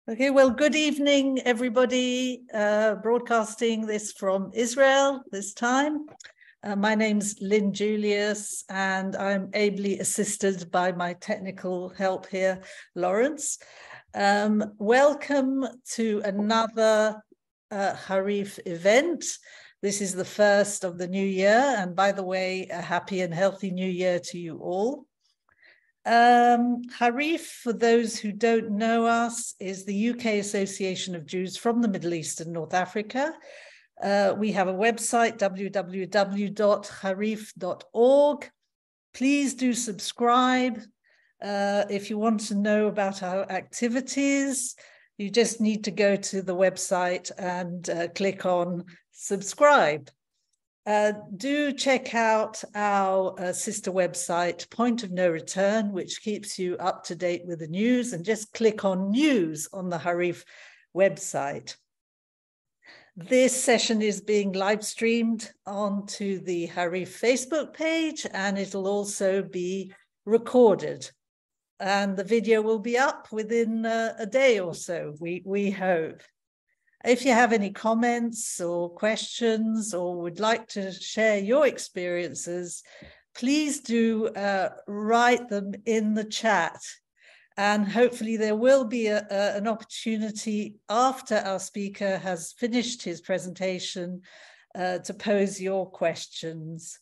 Okay, well, good evening, everybody. Broadcasting this from Israel this time. My name's Lynn Julius, and I'm ably assisted by my technical help here, Lawrence. Welcome to another Harif event. This is the first of the new year, and by the way, a happy and healthy new year to you all. Harif, for those who don't know us, is the UK Association of Jews from the Middle East and North Africa. We have a website, www.harif.org. Please do subscribe. If you want to know about our activities, you just need to go to the website and click on subscribe. Do check out our sister website, Point of No Return, which keeps you up to date with the news, and just click on news on the Harif website. This session is being live streamed onto the Harif Facebook page, and it'll also be recorded. And the video will be up within a day or so, we hope. If you have any comments or questions or would like to share your experiences, please do write them in the chat. And hopefully there will be an opportunity after our speaker has finished his presentation to pose your questions.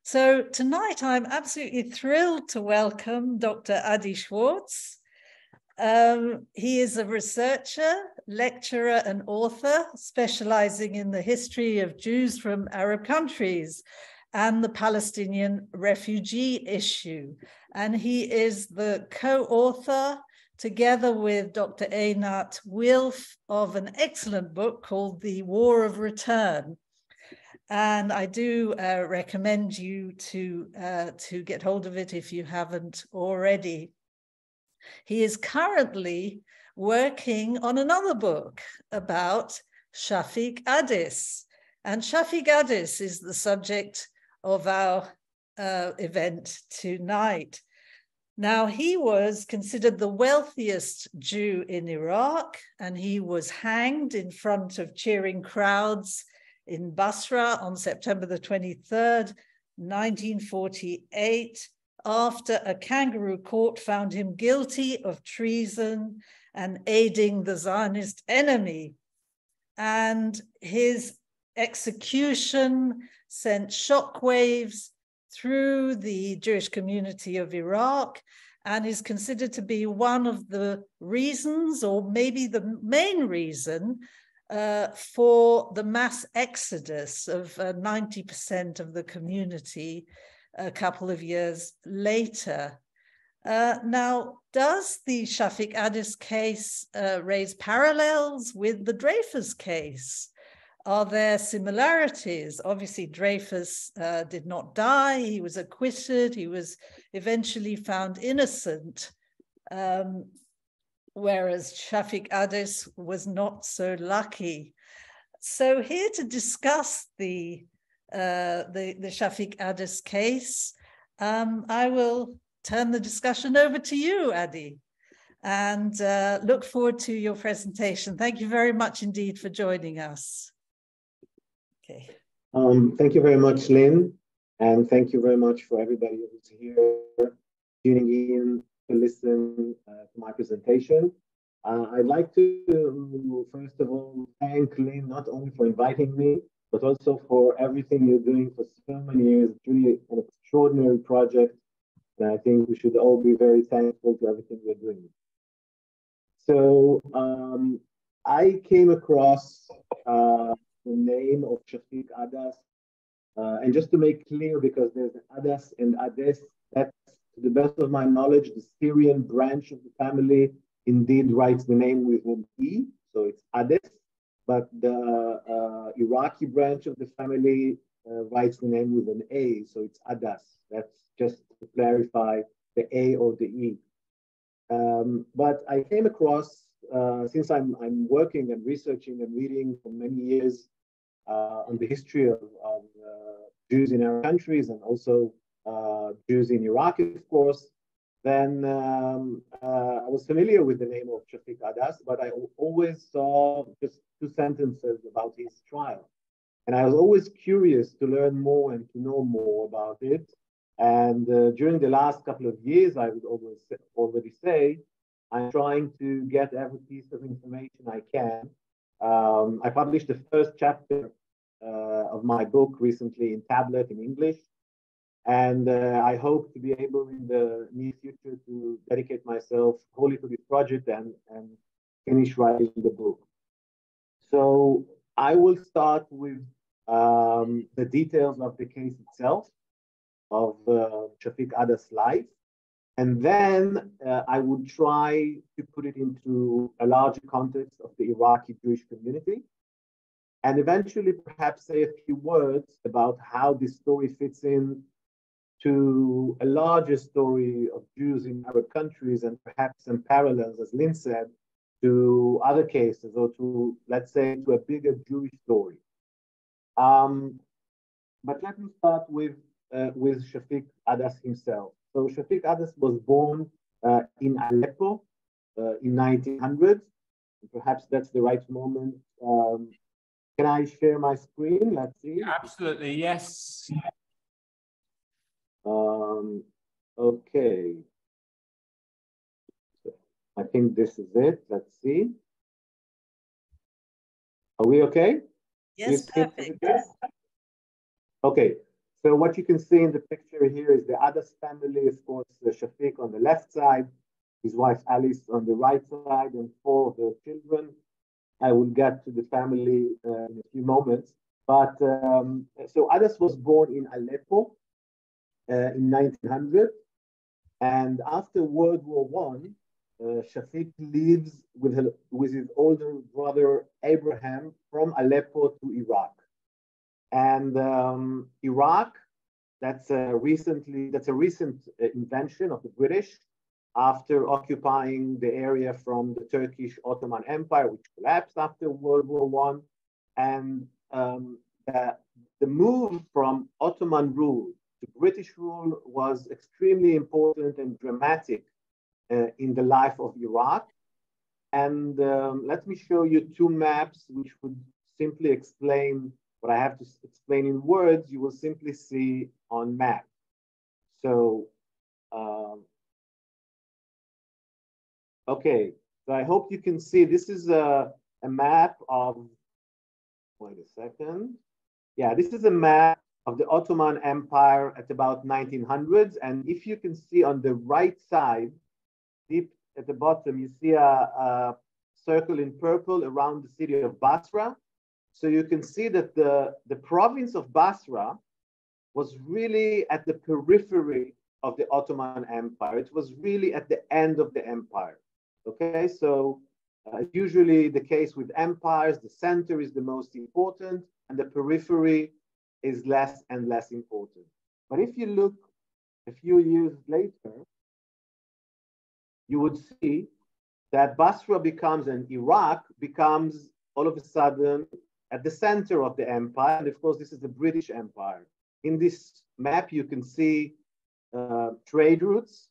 So tonight I'm absolutely thrilled to welcome Dr. Adi Schwartz. He is a researcher, lecturer, and author specializing in the history of Jews from Arab countries and the Palestinian refugee issue. And he is the co-author, together with Dr. Einat Wilf, of an excellent book called The War of Return. And I do recommend you to get hold of it if you haven't already. He is currently working on another book about Shafiq Ades. And Shafiq Ades is the subject of our event tonight. Now, he was considered the wealthiest Jew in Iraq, and he was hanged in front of cheering crowds in Basra on September the 23rd, 1948. After a kangaroo court found him guilty of treason and aiding the Zionist enemy. And his execution sent shockwaves through the Jewish community of Iraq and is considered to be one of the reasons, or maybe the main reason, for the mass exodus of 90% of the community a couple of years later. Now, does the Shafiq Ades case raise parallels with the Dreyfus case? Are there similarities? Obviously, Dreyfus did not die. He was acquitted. He was eventually found innocent, whereas Shafiq Ades was not so lucky. So here to discuss the Shafiq Ades case, I will turn the discussion over to you, Adi, and look forward to your presentation. Thank you very much indeed for joining us. Okay. Thank you very much, Lynn, and thank you very much for everybody who's here tuning in to listen to my presentation. I'd like to, first of all, thank Lynn not only for inviting me, but also for everything you're doing for so many years. It's really an extraordinary project, and I think we should all be very thankful to everything we're doing. So I came across the name of Shafiq Adas, and just to make clear, because there's Adas and Ades, that's, to the best of my knowledge, the Syrian branch of the family indeed writes the name with an E, so it's Ades. But the Iraqi branch of the family writes the name with an A, so it's Adas. That's just to clarify the A or the E. But I came across, since I'm working and researching and reading for many years on the history of Jews in our countries and also Jews in Iraq, of course, then I was familiar with the name of Shafiq Adas, but I always saw just 2 sentences about his trial. And I was always curious to learn more and to know more about it. And during the last couple of years, I would already say, I'm trying to get every piece of information I can. I published the first chapter of my book recently in tablet in English. And I hope to be able in the near future to dedicate myself wholly to this project and finish writing the book. So I will start with the details of the case itself, of Shafiq Adas' life. And then I would try to put it into a larger context of the Iraqi-Jewish community. And eventually perhaps say a few words about how this story fits in to a larger story of Jews in Arab countries and perhaps some parallels, as Lynn said, to other cases or to, let's say, to a bigger Jewish story. But let me start with Shafiq Adas himself. So Shafiq Adas was born in Aleppo in 1900. Perhaps that's the right moment. Can I share my screen? Let's see. Absolutely, yes. Okay. I think this is it. Let's see. Are we okay? Yes, perfect. Okay. So what you can see in the picture here is the Adas family, of course, Shafiq on the left side, his wife Alice on the right side, and 4 of their children. I will get to the family in a few moments. But so Adas was born in Aleppo in 1900. And after World War I, Shafiq lives with his older brother Abraham from Aleppo to Iraq. And Iraq, that's a recent invention of the British after occupying the area from the Turkish Ottoman Empire, which collapsed after World War I. And the move from Ottoman rule to British rule was extremely important and dramatic in the life of Iraq. And let me show you 2 maps which would simply explain what I have to explain in words. You will simply see on map. So, okay, so I hope you can see, this is a map of, wait a second. Yeah, this is a map of the Ottoman Empire at about 1900s. And if you can see on the right side, deep at the bottom, you see a circle in purple around the city of Basra. So you can see that the province of Basra was really at the periphery of the Ottoman Empire. It was really at the end of the empire. Okay, so usually the case with empires, the center is the most important and the periphery is less and less important. But if you look a few years later, you would see that Basra becomes, and Iraq becomes all of a sudden at the center of the empire. And of course, this is the British Empire. In this map, you can see trade routes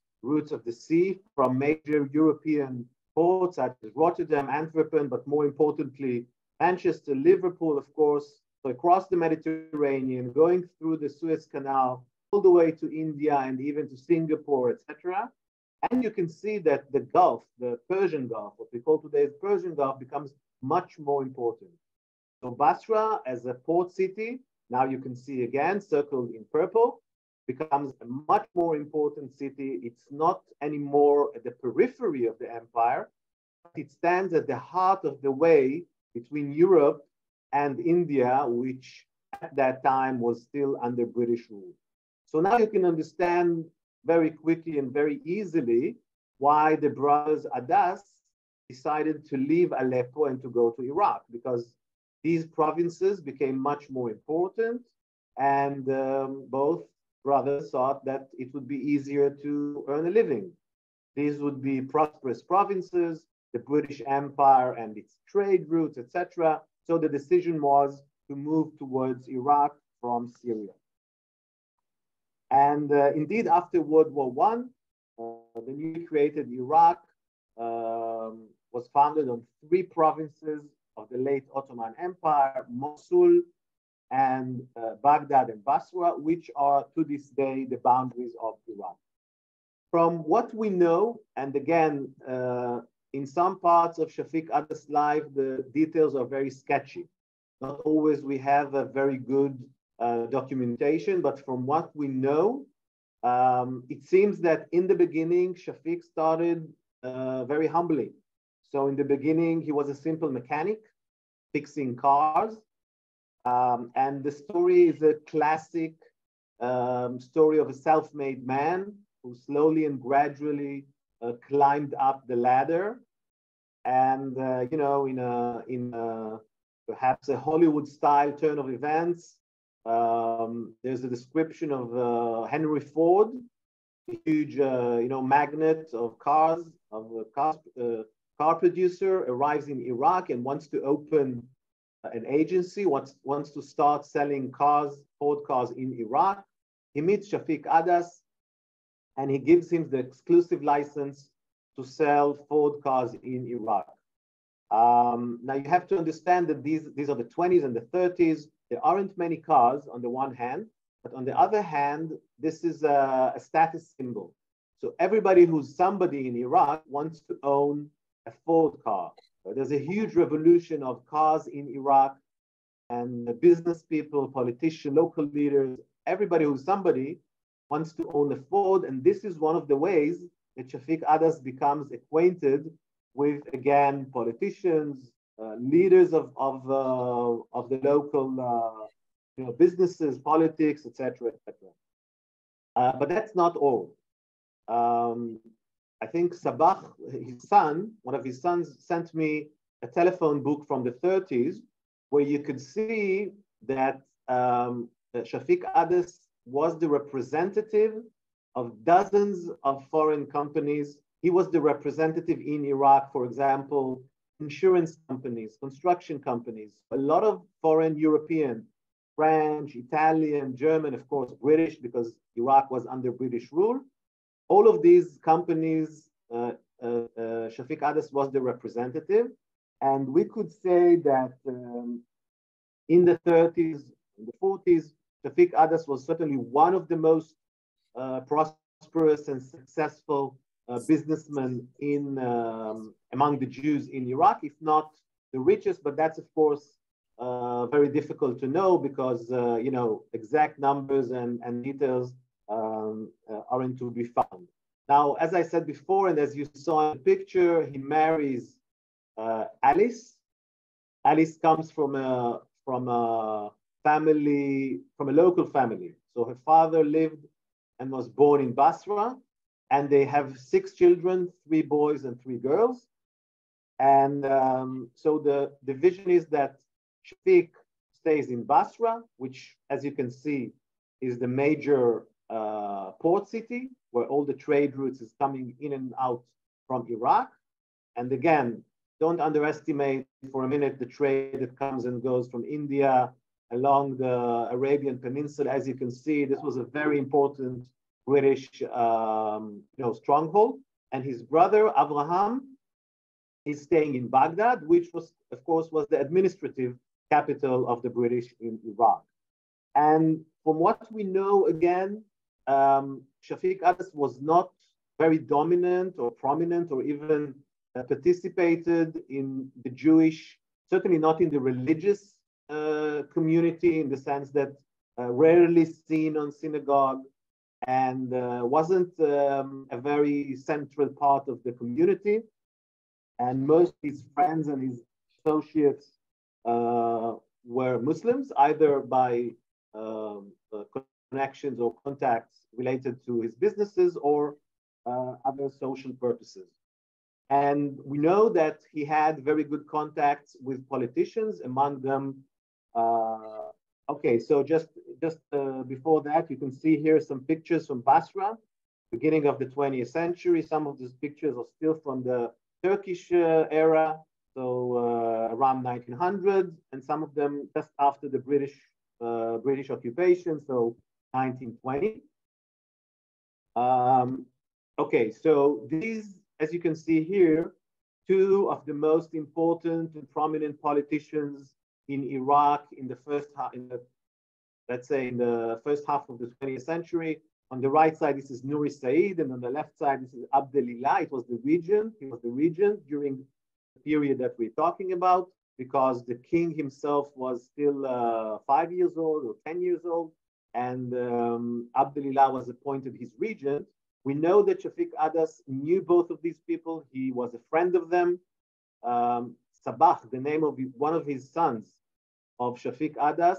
of the sea from major European ports such as Rotterdam, Antwerp, but more importantly, Manchester, Liverpool, of course, so across the Mediterranean, going through the Suez Canal, all the way to India and even to Singapore, etc. And you can see that the Gulf, the Persian Gulf, what we call today the Persian Gulf, becomes much more important. So Basra as a port city, now you can see again, circled in purple, becomes a much more important city. It's not anymore at the periphery of the empire, but it stands at the heart of the way between Europe and India, which at that time was still under British rule. So now you can understand very quickly and very easily why the brothers Adas decided to leave Aleppo and to go to Iraq, because these provinces became much more important, and both brothers thought that it would be easier to earn a living. These would be prosperous provinces, the British Empire and its trade routes, etc. So the decision was to move towards Iraq from Syria. And indeed, after World War I, the newly created Iraq was founded on 3 provinces of the late Ottoman Empire, Mosul, and Baghdad and Basra, which are to this day the boundaries of Iraq. From what we know, and again, in some parts of Shafiq Adas' life, the details are very sketchy. Not always we have a very good documentation, but from what we know, it seems that in the beginning, Shafiq started very humbly. So in the beginning, he was a simple mechanic fixing cars. And the story is a classic story of a self-made man who slowly and gradually climbed up the ladder. And, you know, in perhaps a Hollywood-style turn of events, there's a description of Henry Ford, a huge, you know, magnate of cars, of a car producer, arrives in Iraq and wants to open an agency, wants to start selling cars, Ford cars in Iraq. He meets Shafiq Adas, and he gives him the exclusive license to sell Ford cars in Iraq. Now you have to understand that these are the 20s and the 30s. There aren't many cars on the one hand, but on the other hand, this is a status symbol. So everybody who's somebody in Iraq wants to own a Ford car. There's a huge revolution of cars in Iraq, and the business people, politicians, local leaders, everybody who's somebody wants to own a Ford. And this is one of the ways that Shafiq Adas becomes acquainted with, again, politicians, leaders of the local you know, businesses, politics, etc., etc. But that's not all. I think Sabah, his son, one of his sons, sent me a telephone book from the 30s where you could see that Shafiq Adas was the representative of dozens of foreign companies. He was the representative in Iraq, for example, insurance companies, construction companies, a lot of foreign European, French, Italian, German, of course, British, because Iraq was under British rule. All of these companies, Shafiq Adas was the representative. And we could say that in the 30s, in the 40s, Shafiq Adas was certainly one of the most prosperous and successful businessmen in among the Jews in Iraq, if not the richest. But that's, of course, very difficult to know because, you know, exact numbers and details aren't to be found. Now, as I said before, and as you saw in the picture, he marries Alice. Alice comes from a family, from a local family. So her father lived and was born in Basra, and they have 6 children, 3 boys and 3 girls. And so the vision is that Shafiq stays in Basra, which, as you can see, is the major port city where all the trade routes is coming in and out from Iraq. And again, don't underestimate for a minute the trade that comes and goes from India along the Arabian Peninsula. As you can see, this was a very important British stronghold. And his brother, Abraham, is staying in Baghdad, which was, of course, was the administrative capital of the British in Iraq. And from what we know, again, Shafiq Adas was not very dominant or prominent or even participated in the Jewish, certainly not in the religious community, in the sense that rarely seen on synagogue and wasn't a very central part of the community. And most of his friends and his associates were Muslims, either by connections or contacts related to his businesses or other social purposes. And we know that he had very good contacts with politicians, among them. Okay, so just before that, you can see here some pictures from Basra, beginning of the 20th century. Some of these pictures are still from the Turkish era, so around 1900, and some of them just after the British occupation, so 1920. Okay, so these, as you can see here, two of the most important and prominent politicians in Iraq in the first half, let's say in the first half of the 20th century. On the right side, this is Nuri Said, and on the left side, this is Abdelillah. It was the regent. He was the regent during the period that we're talking about, because the king himself was still 5 years old or 10 years old, and Abdelillah was appointed his regent. We know that Shafiq Adas knew both of these people. He was a friend of them. Sabah, the name of one of his sons of Shafiq Adas,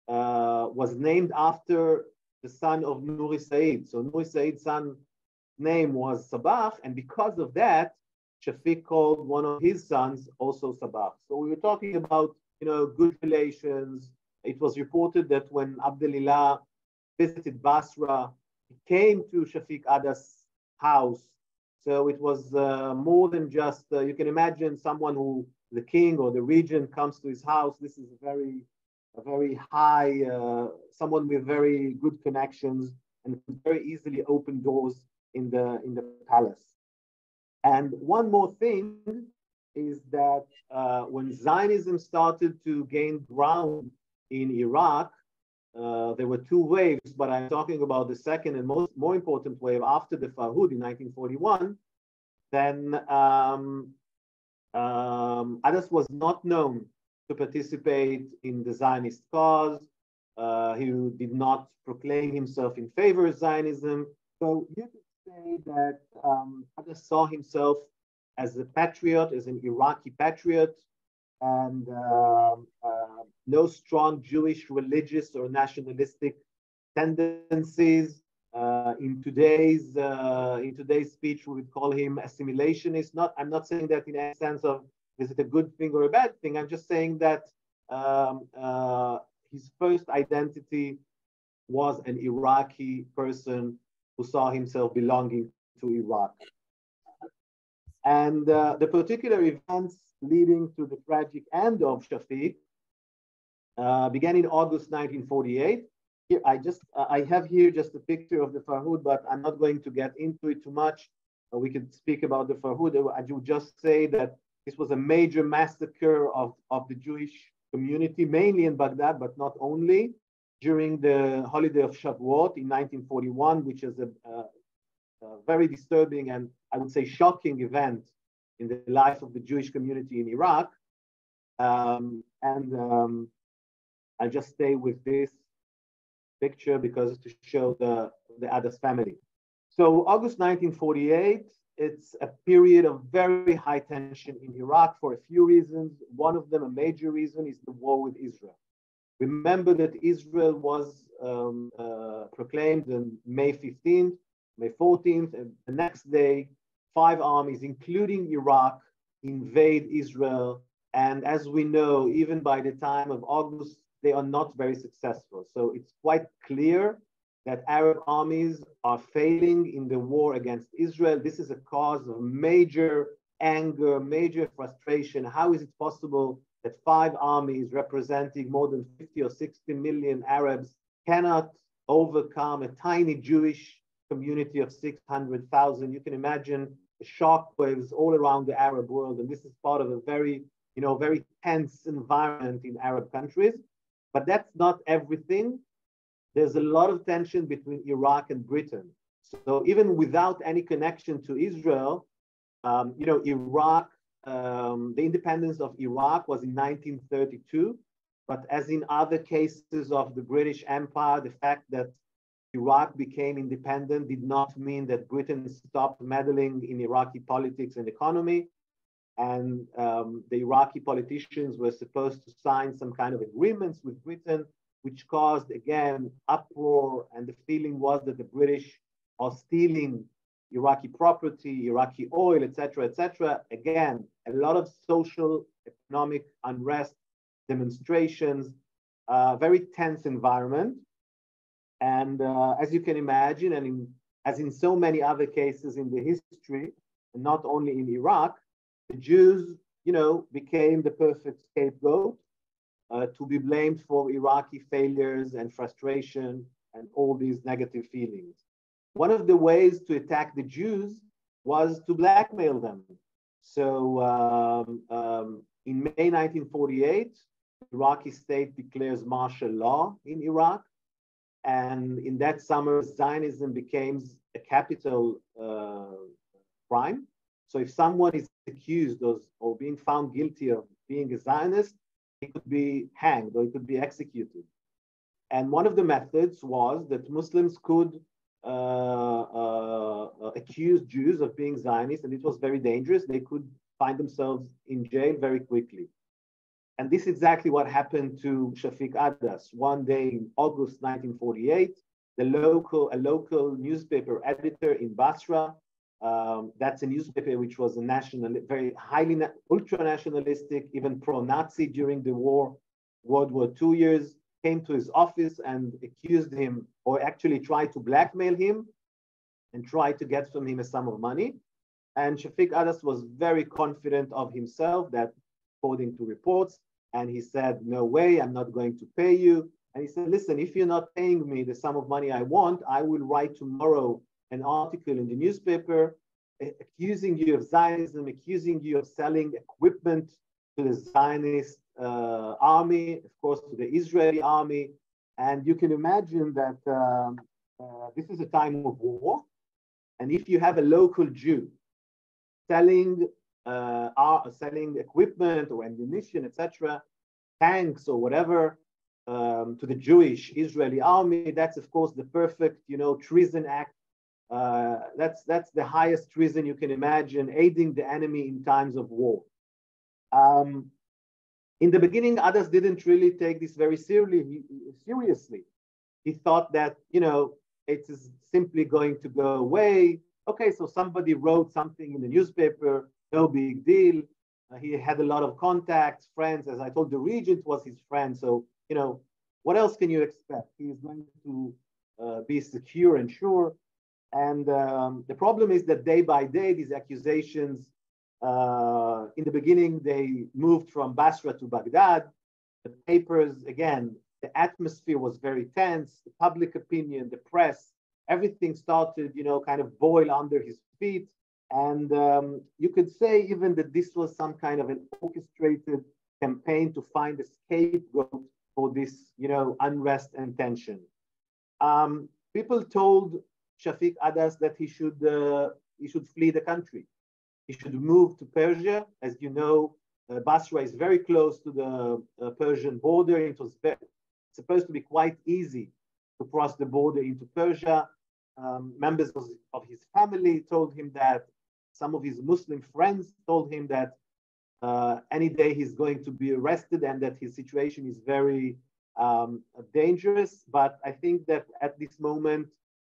was named after the son of Nuri Said. So Nuri Said's son's name was Sabah, and because of that, Shafiq called one of his sons also Sabah. So we were talking about, good relations. It was reported that when Abdelillah visited Basra, he came to Shafiq Adas' house. So it was more than just, you can imagine someone who, the king or the regent comes to his house. This is a very high, someone with very good connections and very easily open doors in the palace. And one more thing is that when Zionism started to gain ground in Iraq, there were two waves, but I'm talking about the second and more important wave after the Farhud in 1941. Then Adas was not known to participate in the Zionist cause. He did not proclaim himself in favor of Zionism. So you could say that Adas saw himself as a patriot, as an Iraqi patriot, and no strong Jewish religious or nationalistic tendencies. In today's speech, we would call him assimilationist. I'm not saying that in any sense of is it a good thing or a bad thing. I'm just saying that his first identity was an Iraqi person who saw himself belonging to Iraq. And the particular events leading to the tragic end of Shafiq began in August 1948. Here, I have here just a picture of the Farhud, but I'm not going to get into it too much. We could speak about the Farhud. I would just say that this was a major massacre of the Jewish community, mainly in Baghdad, but not only, during the holiday of Shavuot in 1941, which is a very disturbing and I would say shocking event in the life of the Jewish community in Iraq. I'll just stay with this picture because to show the Adas family. So August 1948, it's a period of very high tension in Iraq for a few reasons. One of them, a major reason, is the war with Israel. Remember that Israel was proclaimed on May 15th, May 14th, and the next day, 5 armies, including Iraq, invade Israel. And as we know, even by the time of August, they are not very successful. So it's quite clear that Arab armies are failing in the war against Israel. This is a cause of major anger, major frustration. How is it possible that 5 armies representing more than 50 or 60 million Arabs cannot overcome a tiny Jewish community of 600,000? You can imagine the shockwaves all around the Arab world. And this is part of a very tense environment in Arab countries. But that's not everything. There's a lot of tension between Iraq and Britain. So even without any connection to Israel, Iraq, the independence of Iraq was in 1932. But as in other cases of the British Empire, the fact that Iraq became independent did not mean that Britain stopped meddling in Iraqi politics and economy. And the Iraqi politicians were supposed to sign some kind of agreements with Britain, which caused, again, uproar. And the feeling was that the British are stealing Iraqi property, Iraqi oil, et cetera, et cetera. Again, a lot of social, economic unrest, demonstrations, very tense environment. And as you can imagine, and as in so many other cases in the history, and not only in Iraq, the Jews, became the perfect scapegoat to be blamed for Iraqi failures and frustration and all these negative feelings. one of the ways to attack the Jews was to blackmail them. So in May 1948, the Iraqi state declares martial law in Iraq. And in that summer, Zionism became a capital crime. So if someone is accused of or being found guilty of being a Zionist, he could be hanged or he could be executed. And one of the methods was that Muslims could accuse Jews of being Zionists, and it was very dangerous. They could find themselves in jail very quickly. And this is exactly what happened to Shafiq Adas. One day in August 1948, a local newspaper editor in Basra, that's a newspaper which was a very highly ultra-nationalistic, even pro-Nazi during the World War II years, came to his office and accused him, or actually tried to blackmail him and tried to get from him a sum of money. And Shafiq Adas was very confident of himself that, according to reports, and he said, no way, I'm not going to pay you. And he said, listen, if you're not paying me the sum of money I want, I will write tomorrow an article in the newspaper accusing you of Zionism, accusing you of selling equipment to the Zionist army, of course, to the Israeli army. And you can imagine that this is a time of war. And if you have a local Jew selling equipment or ammunition, etc., tanks or whatever, to the Jewish Israeli army, that's of course the perfect, treason act. That's the highest treason you can imagine, aiding the enemy in times of war. In the beginning, Adas didn't really take this very seriously. He thought that, it is simply going to go away. Okay, so somebody wrote something in the newspaper, no big deal. He had a lot of contacts, friends. As I told, the regent was his friend. So, what else can you expect? He is going to be secure and sure. And the problem is that day by day, these accusations, in the beginning, they moved from Basra to Baghdad. The papers, again, the atmosphere was very tense. The public opinion, the press, everything started, kind of boil under his feet. And you could say even that this was some kind of an orchestrated campaign to find a scapegoat for this, unrest and tension. People told Shafiq Adas that he should flee the country. He should move to Persia. As you know, Basra is very close to the Persian border. It was supposed to be quite easy to cross the border into Persia. Members of his family told him that. Some of his Muslim friends told him that any day he's going to be arrested and that his situation is very dangerous. But I think that at this moment,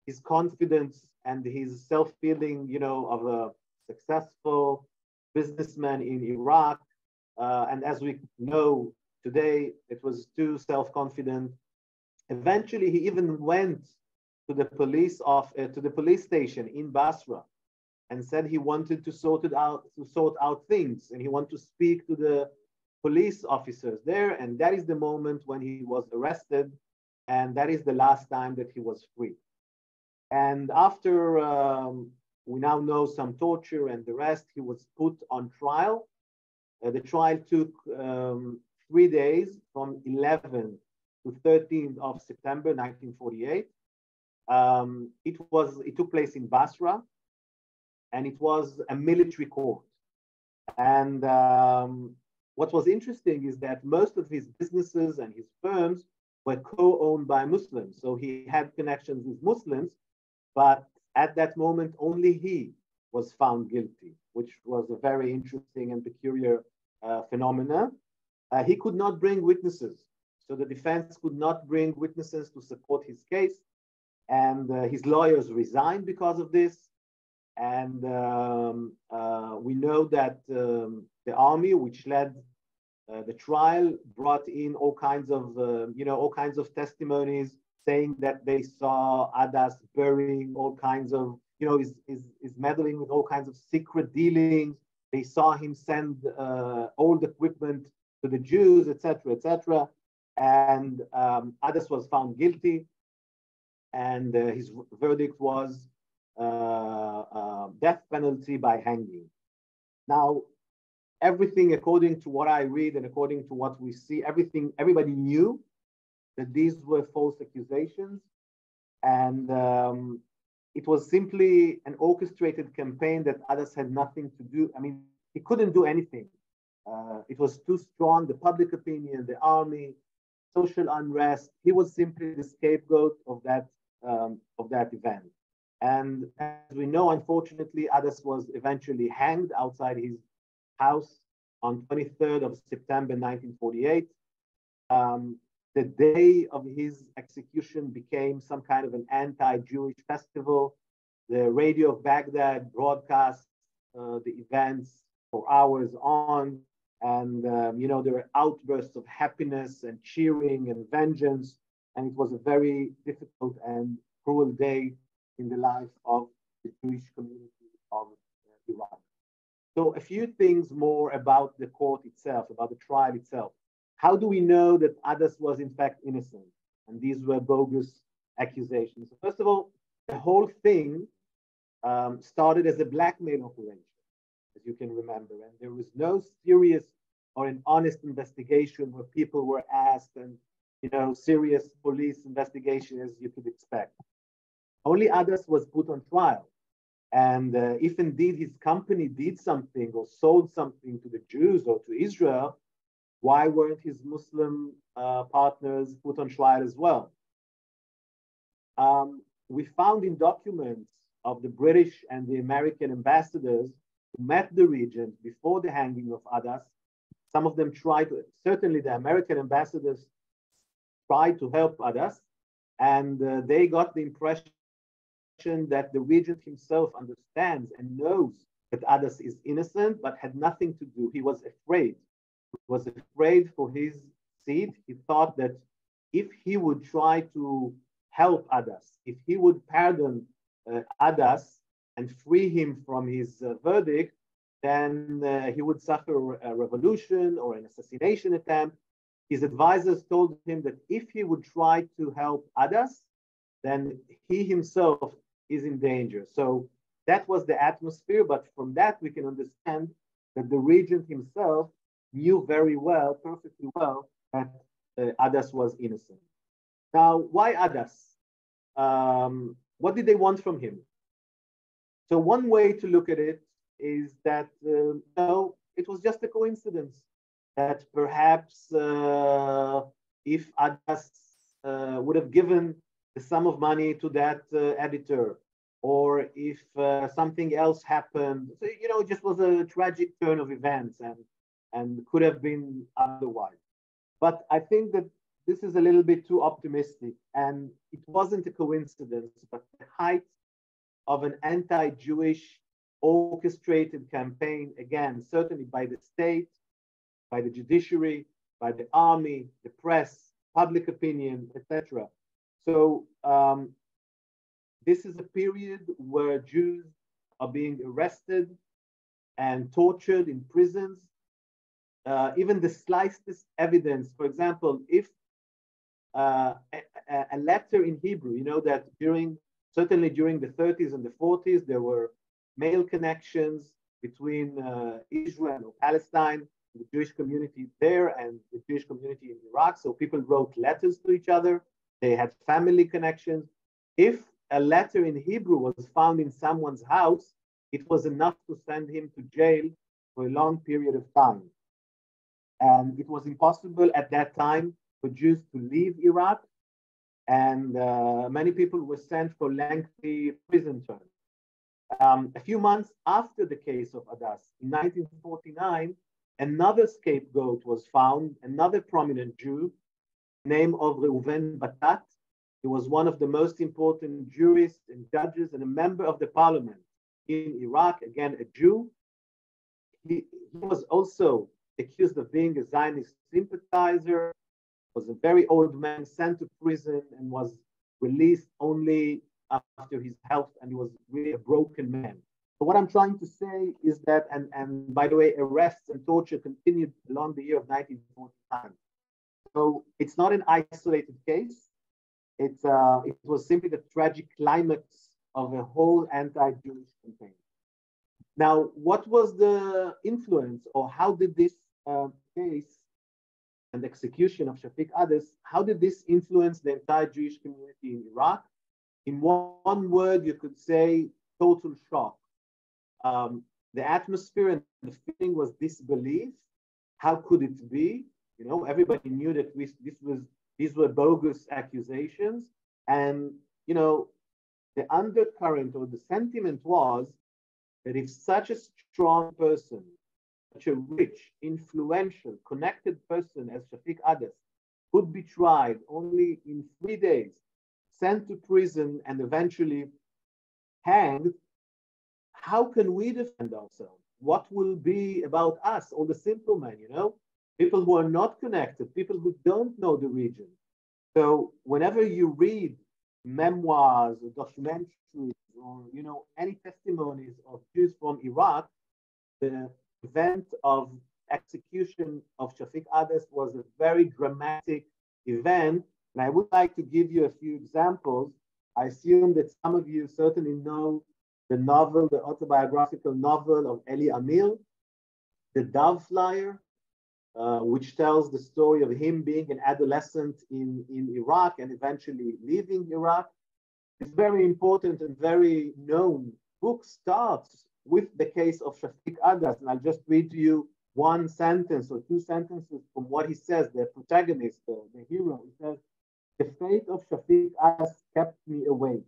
his confidence and his self-feeling, of a successful businessman in Iraq, and as we know today, it was too self-confident. Eventually, he even went to the police station in Basra and said he wanted to sort out things, and he wanted to speak to the police officers there. And that is the moment when he was arrested, and that is the last time that he was free. And after we now know some torture and the rest, he was put on trial. The trial took 3 days, from 11th to 13th of September 1948. It took place in Basra, and it was a military court. And what was interesting is that most of his businesses and his firms were co-owned by Muslims. So he had connections with Muslims, but at that moment, only he was found guilty, which was a very interesting and peculiar phenomena. He could not bring witnesses. So the defense could not bring witnesses to support his case. And his lawyers resigned because of this. And we know that the army, which led the trial, brought in all kinds of testimonies, saying that they saw Adas burying all kinds of, is meddling with all kinds of secret dealings. They saw him send old equipment to the Jews, etc., etc. And Adas was found guilty. and his verdict was death penalty by hanging. Now, everything according to what I read and according to what we see, everybody knew that these were false accusations, and it was simply an orchestrated campaign that Adas had nothing to do. I mean, he couldn't do anything. It was too strong, the public opinion, the army, social unrest. He was simply the scapegoat of that event. And as we know, unfortunately, Adas was eventually hanged outside his house on 23rd of September 1948. The day of his execution became some kind of an anti-Jewish festival. The radio of Baghdad broadcast the events for hours on, and there were outbursts of happiness and cheering and vengeance, and it was a very difficult and cruel day in the life of the Jewish community of Iraq. So a few things more about the court itself, about the trial itself. How do we know that Adas was in fact innocent and these were bogus accusations? So first of all, the whole thing started as a blackmail operation, as you can remember, and there was no serious or an honest investigation where people were asked and serious police investigation as you could expect. Only Adas was put on trial. And if indeed his company did something or sold something to the Jews or to Israel, why weren't his Muslim partners put on trial as well? We found in documents of the British and the American ambassadors who met the regent before the hanging of Adas. Some of them tried to, certainly the American ambassadors tried to help Adas, and they got the impression that the regent himself understands and knows that Adas is innocent, but had nothing to do. He was afraid. He was afraid for his seat. He thought that if he would try to help Adas, if he would pardon Adas and free him from his verdict, then he would suffer a revolution or an assassination attempt. His advisors told him that if he would try to help Adas, then he himself is in danger. So that was the atmosphere, but from that we can understand that the regent himself knew very well, perfectly well, that Adas was innocent. Now, why Adas? What did they want from him? So one way to look at it is that no, it was just a coincidence that perhaps if Adas would have given the sum of money to that editor, or if something else happened, so, it just was a tragic turn of events and could have been otherwise. But I think that this is a little bit too optimistic, and it wasn't a coincidence, but the height of an anti-Jewish orchestrated campaign, again, certainly by the state, by the judiciary, by the army, the press, public opinion, etc. So this is a period where Jews are being arrested and tortured in prisons. Even the slightest evidence, for example, if a letter in Hebrew, that certainly during the 30s and the 40s, there were mail connections between Israel or Palestine, the Jewish community there and the Jewish community in Iraq. So people wrote letters to each other. They had family connections. If a letter in Hebrew was found in someone's house, it was enough to send him to jail for a long period of time. And it was impossible at that time for Jews to leave Iraq. And many people were sent for lengthy prison terms. A few months after the case of Adas, in 1949, another scapegoat was found, another prominent Jew, name of Reuven Batat. He was one of the most important jurists and judges and a member of the parliament in Iraq, again, a Jew. He was also accused of being a Zionist sympathizer, was a very old man, sent to prison, and was released only after his health, and he was really a broken man. So what I'm trying to say is that, and by the way, arrests and torture continued along the year of 1949. So it's not an isolated case. it was simply the tragic climax of a whole anti-Jewish campaign. Now, what was the influence, or how did this case and execution of Shafiq Ades, how did this influence the entire Jewish community in Iraq? In one word, you could say total shock. The atmosphere and the feeling was disbelief. How could it be? You know, everybody knew that these were bogus accusations. And, you know, the undercurrent or the sentiment was that if such a strong person, such a rich, influential, connected person as Shafiq Ades could be tried only in 3 days, sent to prison, and eventually hanged, how can we defend ourselves? What will be about us, all the simple men, you know? People who are not connected, people who don't know the region. So whenever you read memoirs or documentaries or, you know, any testimonies of Jews from Iraq, the event of execution of Shafiq Ades was a very dramatic event. And I would like to give you a few examples. I assume that some of you certainly know the novel, the autobiographical novel of Eli Amir, The Dove Flyer, which tells the story of him being an adolescent in Iraq and eventually leaving Iraq. It's very important and very known. Book starts with the case of Shafiq Adas, and I'll just read to you one sentence or two sentences from what he says, the protagonist, the hero. He says, "The fate of Shafiq Adas kept me awake.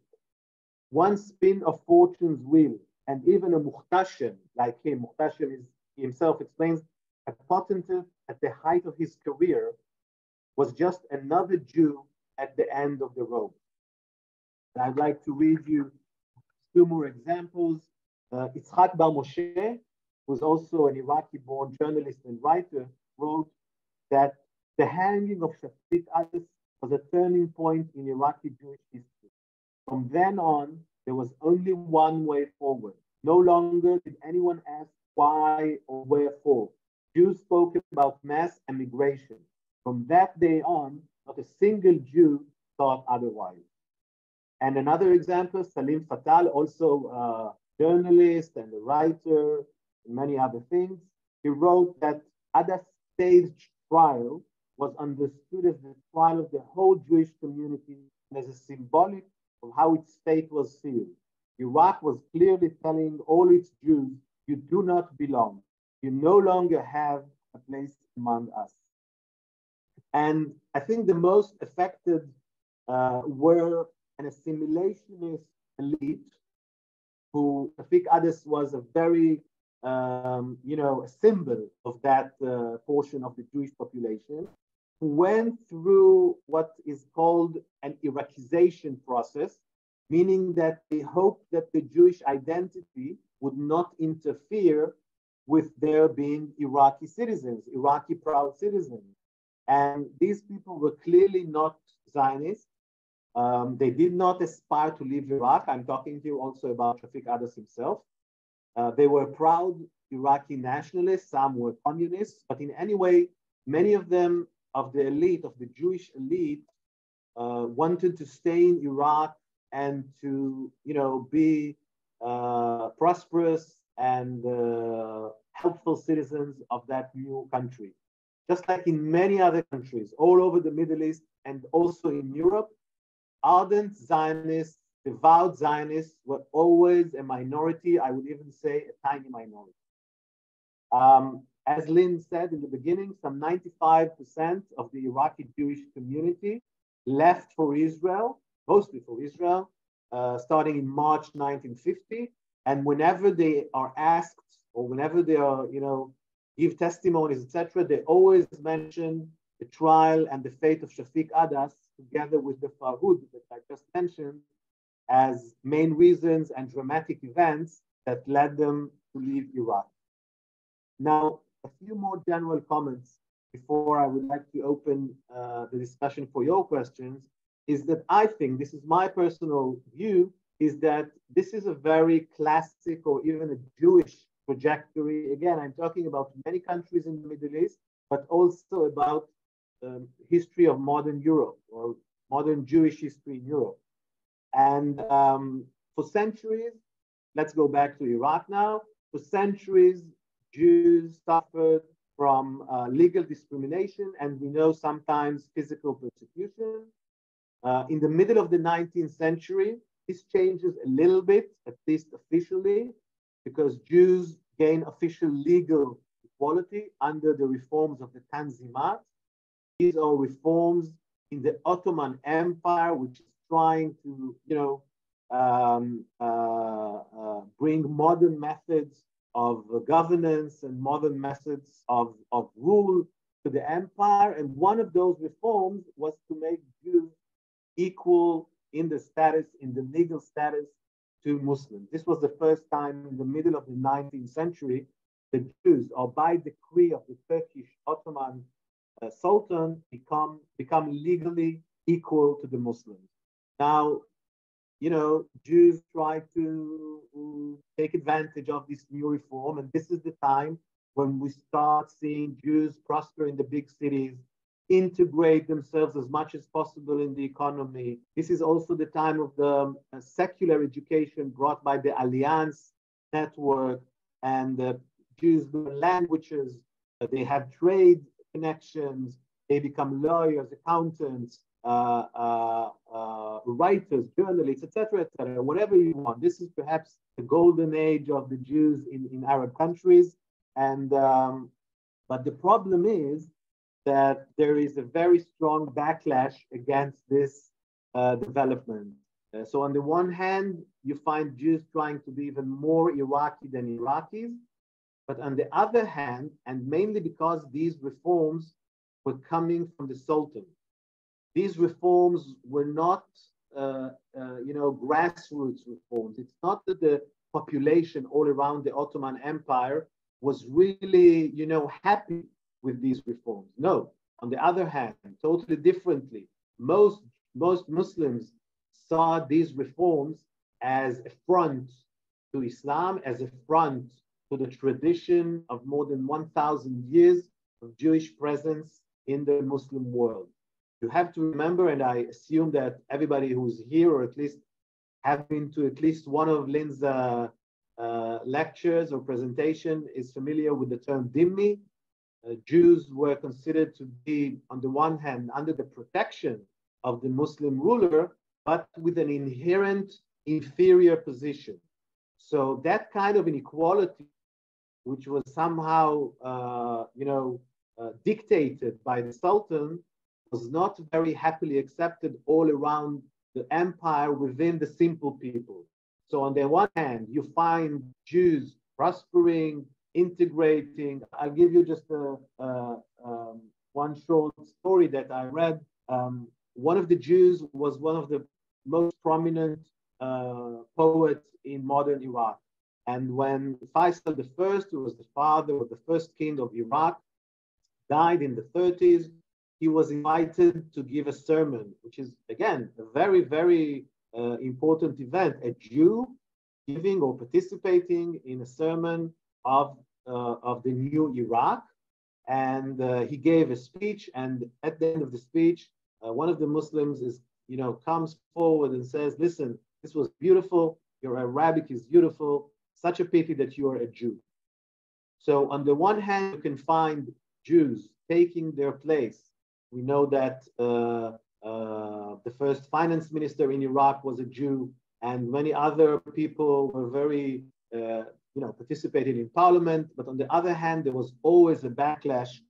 One spin of fortune's wheel, and even a muhtashem like him," muhtashem is, he himself explains, a potentate at the height of his career, was just another Jew at the end of the road. And I'd like to read you two more examples. Yitzhak Bar Moshe, who's also an Iraqi-born journalist and writer, wrote that the hanging of Shafiq Ades was a turning point in Iraqi Jewish history. From then on, there was only one way forward. No longer did anyone ask why or wherefore. Jews spoke about mass emigration. From that day on, not a single Jew thought otherwise. And another example, Salim Fatal, also a journalist and a writer, and many other things. He wrote that Adas' staged trial was understood as the trial of the whole Jewish community and as a symbolic of how its fate was sealed. Iraq was clearly telling all its Jews, you do not belong. You no longer have a place among us. And I think the most affected were an assimilationist elite who Shafiq Ades was a very, a symbol of that portion of the Jewish population, who went through what is called an Iraqization process, meaning that they hoped that the Jewish identity would not interfere with their being Iraqi citizens, Iraqi proud citizens. And these people were clearly not Zionists. They did not aspire to leave Iraq. I'm talking here also about Shafiq Ades himself. They were proud Iraqi nationalists, some were communists, but in any way, many of them, of the elite, of the Jewish elite, wanted to stay in Iraq and to, be prosperous and helpful citizens of that new country. Just like in many other countries all over the Middle East and also in Europe, ardent Zionists, devout Zionists were always a minority, I would even say a tiny minority. As Lynn said in the beginning, some 95% of the Iraqi Jewish community left for Israel, mostly for Israel, starting in March 1950. And whenever they are asked, or whenever they are, give testimonies, etc., they always mention the trial and the fate of Shafiq Adas together with the Farhud that I just mentioned as main reasons and dramatic events that led them to leave Iraq. Now, a few more general comments before I would like to open the discussion for your questions is that I think, this is my personal view, is that this is a very classic or even a Jewish trajectory. Again, I'm talking about many countries in the Middle East, but also about history of modern Europe or modern Jewish history in Europe. And for centuries, let's go back to Iraq now. For centuries, Jews suffered from legal discrimination, and we know sometimes physical persecution. In the middle of the 19th century, this changes a little bit, at least officially, because Jews gain official legal equality under the reforms of the Tanzimat. These are reforms in the Ottoman Empire, which is trying to, bring modern methods of governance and modern methods of rule to the empire. And one of those reforms was to make Jews equal in the status, in the legal status to Muslims. This was the first time in the middle of the 19th century, the Jews, or by decree of the Turkish Ottoman Sultan, become legally equal to the Muslims. Now, Jews try to take advantage of this new reform, and this is the time when we start seeing Jews prosper in the big cities, integrate themselves as much as possible in the economy. This is also the time of the secular education brought by the Alliance network, and Jews learn languages, they have trade connections, they become lawyers, accountants, writers, journalists, etc., whatever you want. This is perhaps the golden age of the Jews in Arab countries. And but the problem is that there is a very strong backlash against this development. So on the one hand, you find Jews trying to be even more Iraqi than Iraqis. But on the other hand, and mainly because these reforms were coming from the Sultan, these reforms were not, grassroots reforms. It's not that the population all around the Ottoman Empire was really, happy with these reforms. No. On the other hand, totally differently, most Muslims saw these reforms as a front to Islam, as a front to the tradition of more than 1,000 years of Jewish presence in the Muslim world. You have to remember, and I assume that everybody who's here, or at least have been to at least one of Lynn's lectures or presentation, is familiar with the term dhimmi. Jews were considered to be, on the one hand, under the protection of the Muslim ruler, but with an inherent inferior position. So that kind of inequality, which was somehow, dictated by the Sultan, was not very happily accepted all around the empire within the simple people. So on the one hand, you find Jews prospering, integrating. I'll give you just one short story that I read. One of the Jews was one of the most prominent poets in modern Iraq. And when Faisal I, who was the father of the first king of Iraq, died in the 30s, he was invited to give a sermon, which is, again, a very, very important event. A Jew giving or participating in a sermon of the new Iraq. And he gave a speech. And at the end of the speech, one of the Muslims comes forward and says, listen, this was beautiful. Your Arabic is beautiful. Such a pity that you are a Jew. So on the one hand, you can find Jews taking their place. We know that the first finance minister in Iraq was a Jew, and many other people were very, participated in parliament. But on the other hand, there was always a backlash.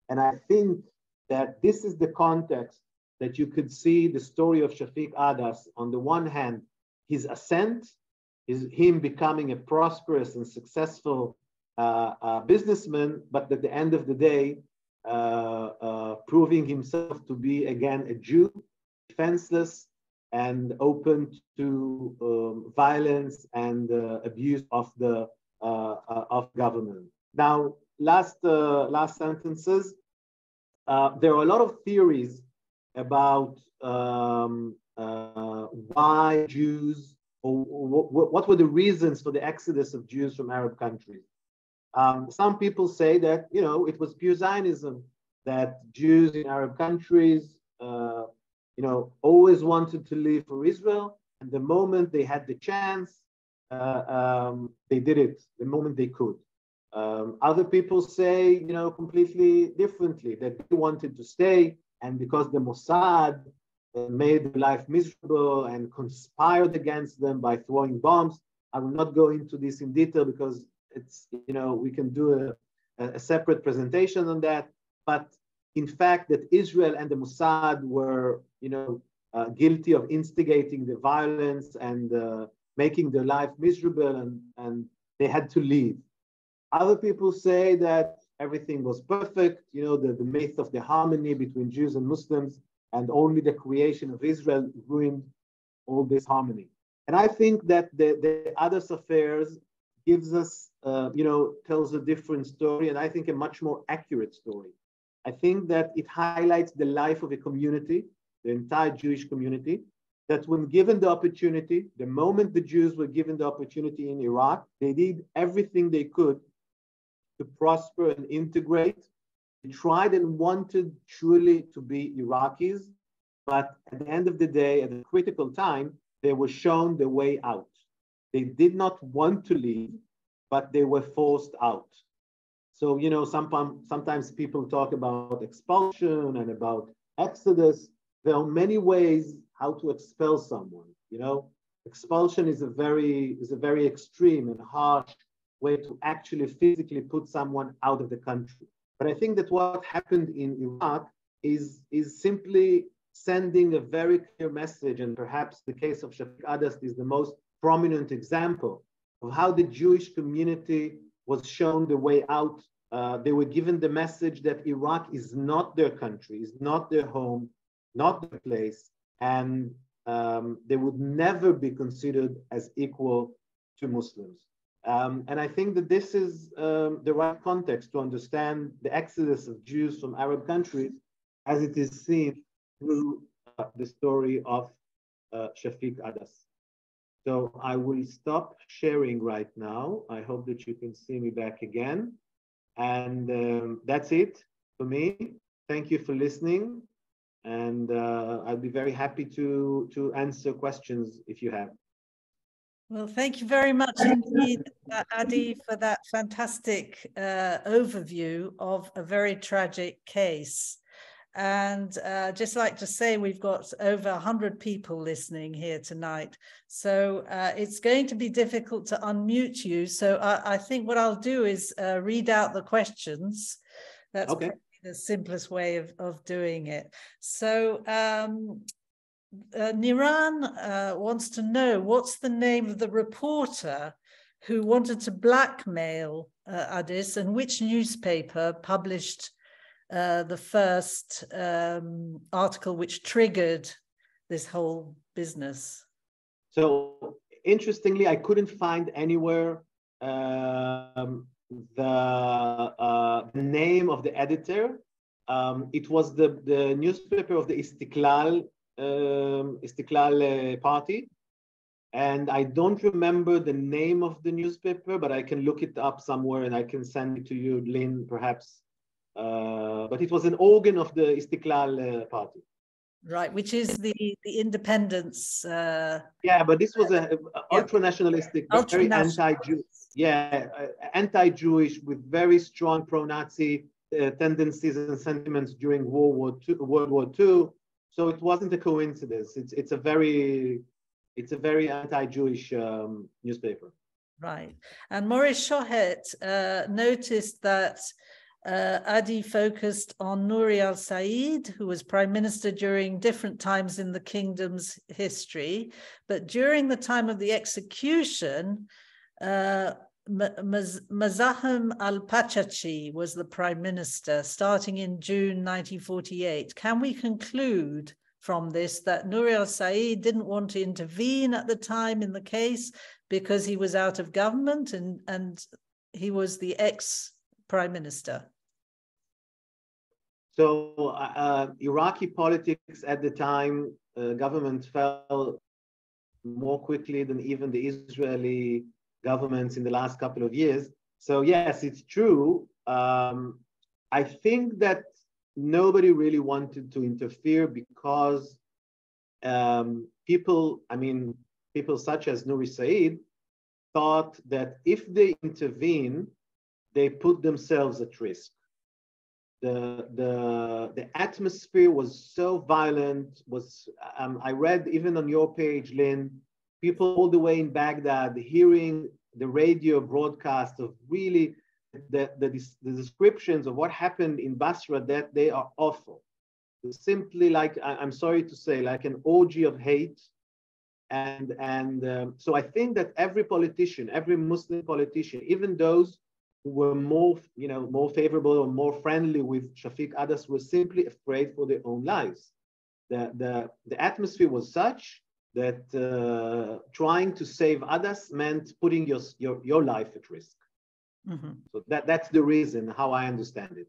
And I think that this is the context that you could see the story of Shafiq Adas. On the one hand, his ascent is him becoming a prosperous and successful businessman, but at the end of the day, proving himself to be again a Jew, defenseless and open to violence and abuse of the government. Now, last sentences. There are a lot of theories about why Jews, or what were the reasons for the exodus of Jews from Arab countries. Some people say that, it was pure Zionism, that Jews in Arab countries always wanted to leave for Israel. And the moment they had the chance, they did it the moment they could. Other people say, completely differently, that they wanted to stay, and because the Mossad made their life miserable and conspired against them by throwing bombs. I will not go into this in detail because it's, we can do a separate presentation on that. But in fact, that Israel and the Mossad were, guilty of instigating the violence and making their life miserable, and they had to leave. Other people say that everything was perfect, the myth of the harmony between Jews and Muslims, and only the creation of Israel ruined all this harmony. And I think that the Adas affairs gives us, tells a different story, and I think a much more accurate story. I think that it highlights the life of a community, the entire Jewish community, that when given the opportunity, the moment the Jews were given the opportunity in Iraq, they did everything they could to prosper and integrate. They tried and wanted truly to be Iraqis, but at the end of the day, at a critical time, they were shown the way out. They did not want to leave, but they were forced out. So, sometimes people talk about expulsion and about exodus. There are many ways how to expel someone. Expulsion is a very extreme and harsh way to actually physically put someone out of the country. But I think that what happened in Iraq is simply sending a very clear message, and perhaps the case of Shafiq Adas is the most prominent example of how the Jewish community was shown the way out. They were given the message that Iraq is not their country, is not their home, not their place, and they would never be considered as equal to Muslims. And I think that this is the right context to understand the exodus of Jews from Arab countries as it is seen through the story of Shafiq Adas. So I will stop sharing right now. I hope that you can see me back again. And that's it for me. Thank you for listening. And I'll be very happy to answer questions if you have. Well, thank you very much indeed, Adi, for that fantastic overview of a very tragic case. And just like to say, we've got over 100 people listening here tonight. So it's going to be difficult to unmute you. So I think what I'll do is read out the questions. That's okay. Probably the simplest way of doing it. So Niran wants to know, what's the name of the reporter who wanted to blackmail Adis, and which newspaper published the first article which triggered this whole business? So interestingly, I couldn't find anywhere the name of the editor. It was the newspaper of the Istiklal party. And I don't remember the name of the newspaper, but I can look it up somewhere and I can send it to you, Lynn, perhaps. But it was an organ of the Istiklal party. Right, which is the independence. Yeah, but this was an ultra-nationalistic, very anti-Jewish, anti-Jewish with very strong pro-Nazi tendencies and sentiments during World War II. So it wasn't a coincidence. It's a very anti-Jewish newspaper. Right, and Maurice Shohet noticed that Adi focused on Nouri al-Said, who was prime minister during different times in the kingdom's history. But during the time of the execution, Mazahim al-Pachachi was the prime minister, starting in June 1948. Can we conclude from this that Nouri al-Said didn't want to intervene at the time in the case because he was out of government and he was the ex-prime minister? So Iraqi politics at the time, government fell more quickly than even the Israeli governments in the last couple of years. So yes, it's true. I think that nobody really wanted to interfere because people such as Nuri Said thought that if they intervene, they put themselves at risk. The atmosphere was so violent. I read even on your page, Lynn, people all the way in Baghdad hearing the radio broadcast of really the descriptions of what happened in Basra, that they are awful. It's simply like, I'm sorry to say, like an orgy of hate. So I think that every politician, every Muslim politician, even those who were more favorable or more friendly with Shafiq Adas, were simply afraid for their own lives. The atmosphere was such that trying to save Adas meant putting your life at risk. Mm-hmm. So that's the reason, how I understand it.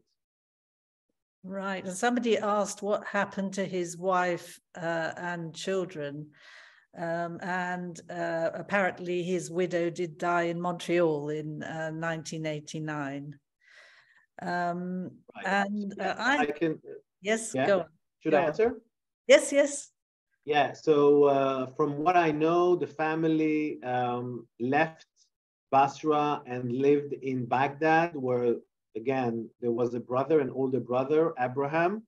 Right. And somebody asked what happened to his wife and children. Apparently his widow did die in Montreal in 1989. Right. I can. Yes, yeah. Go on. Should I answer? Yes, yes. Yeah. So from what I know, the family left Basra and lived in Baghdad, where again there was a brother, an older brother, Abraham.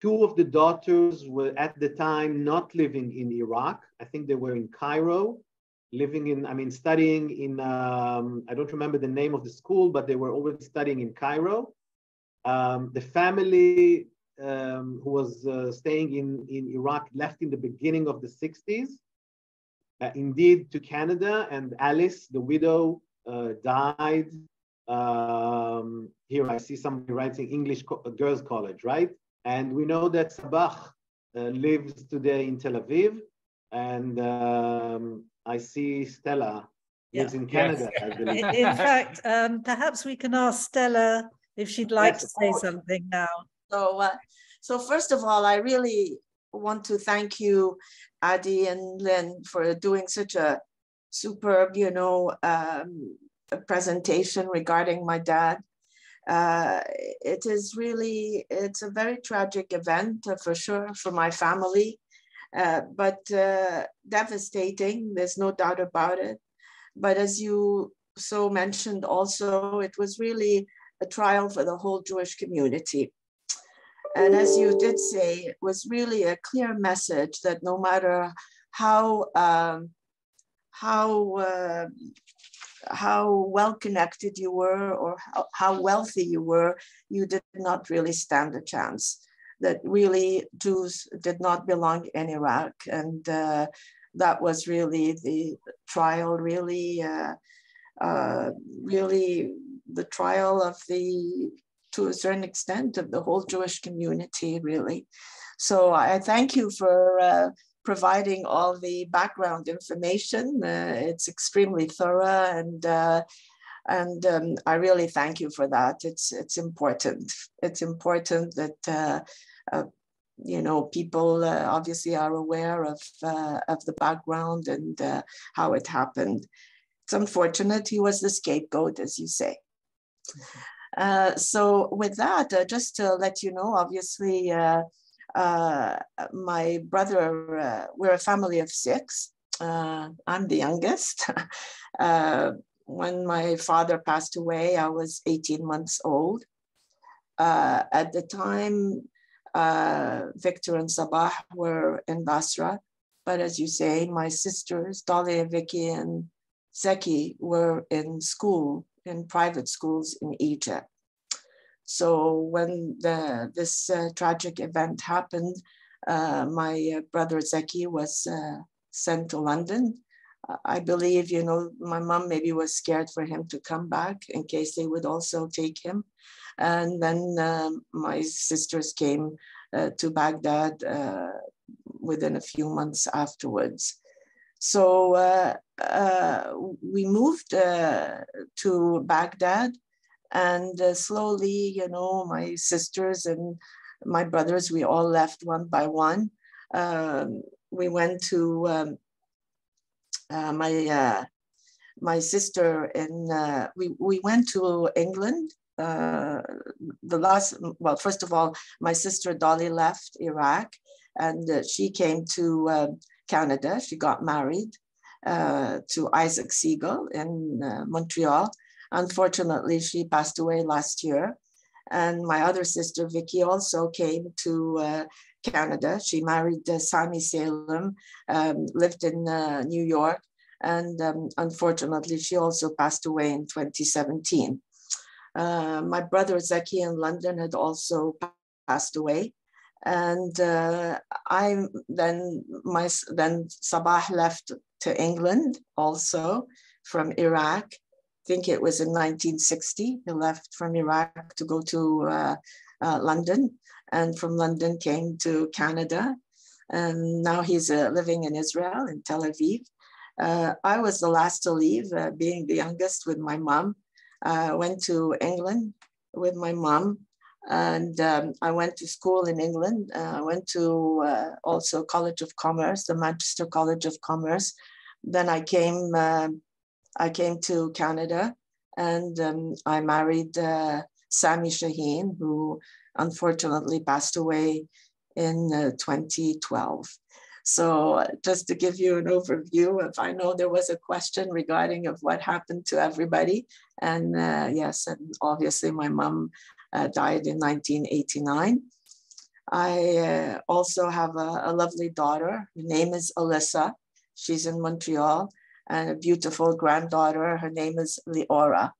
Two of the daughters were at the time not living in Iraq. I think they were in Cairo, studying in, I don't remember the name of the school, but they were already studying in Cairo. The family who was staying in Iraq left in the beginning of the 60s, indeed to Canada, and Alice, the widow, died. Here I see somebody writing English Girls College, right? And we know that Sabah lives today in Tel Aviv, and I see Stella lives in Canada, yes. I believe. In fact, perhaps we can ask Stella if she'd like to say something now. So first of all, I really want to thank you, Adi and Lynn, for doing such a superb, presentation regarding my dad. It's a very tragic event for sure for my family, but devastating, there's no doubt about it. But as you so mentioned also, it was really a trial for the whole Jewish community. And as you did say, it was really a clear message that no matter how well connected you were or how wealthy you were, you did not really stand a chance. That really Jews did not belong in Iraq. And that was really the trial, really the trial of to a certain extent, of the whole Jewish community, really. So I thank you for providing all the background information. It's extremely thorough, and I really thank you for that. It's important. It's important that people obviously are aware of the background and how it happened. It's unfortunate he was the scapegoat, as you say. So with that, just to let you know, obviously, my brother, we're a family of 6. I'm the youngest. When my father passed away, I was 18 months old. At the time, Victor and Sabah were in Basra. But as you say, my sisters, Dolly, Vicky, and Zeki were in school, in private schools in Egypt. So when this tragic event happened, my brother Zeki was sent to London. I believe, my mom maybe was scared for him to come back in case they would also take him. And then my sisters came to Baghdad within a few months afterwards. So we moved to Baghdad, and slowly, my sisters and my brothers, we all left one by one. We went to my sister we went to England. First of all, my sister Dolly left Iraq, And she came to Canada. She got married to Isaac Siegel in Montreal. Unfortunately, she passed away last year. And my other sister, Vicky, also came to Canada. She married Sami Salem, lived in New York, and unfortunately, she also passed away in 2017. My brother Zeki in London had also passed away. And then Sabah left to England also from Iraq. I think it was in 1960. He left from Iraq to go to London, and from London came to Canada. And now he's living in Israel, in Tel Aviv. I was the last to leave, being the youngest with my mom. Went to England with my mom, and I went to school in England. I went to also College of Commerce, the Manchester College of Commerce. Then I came to Canada, and I married Sami Shaheen, who unfortunately passed away in 2012. So just to give you an overview, if I know there was a question regarding of what happened to everybody. And yes, and obviously my mom died in 1989. I also have a lovely daughter. Her name is Alyssa. She's in Montreal, and a beautiful granddaughter. Her name is Leora.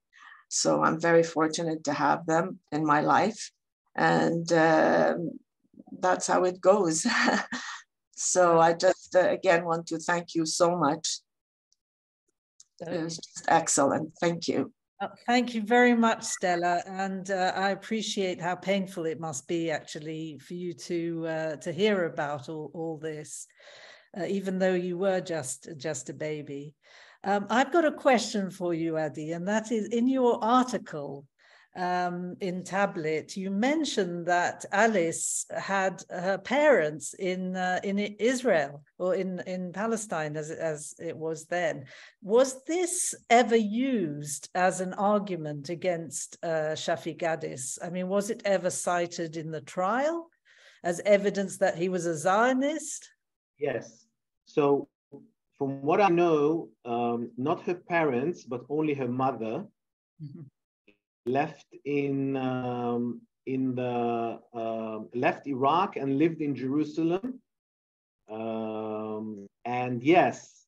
So I'm very fortunate to have them in my life. And that's how it goes. So I just, again, want to thank you so much. It was just excellent. Thank you. Thank you very much, Stella. And I appreciate how painful it must be actually for you to hear about all this, even though you were just a baby. I've got a question for you, Adi, and that is, in your article in Tablet, you mentioned that Alice had her parents in Israel, or in Palestine as it was then. Was this ever used as an argument against Shafiq Ades? I mean, was it ever cited in the trial as evidence that he was a Zionist? Yes. So from what I know, not her parents, but only her mother, left left Iraq and lived in Jerusalem. And yes,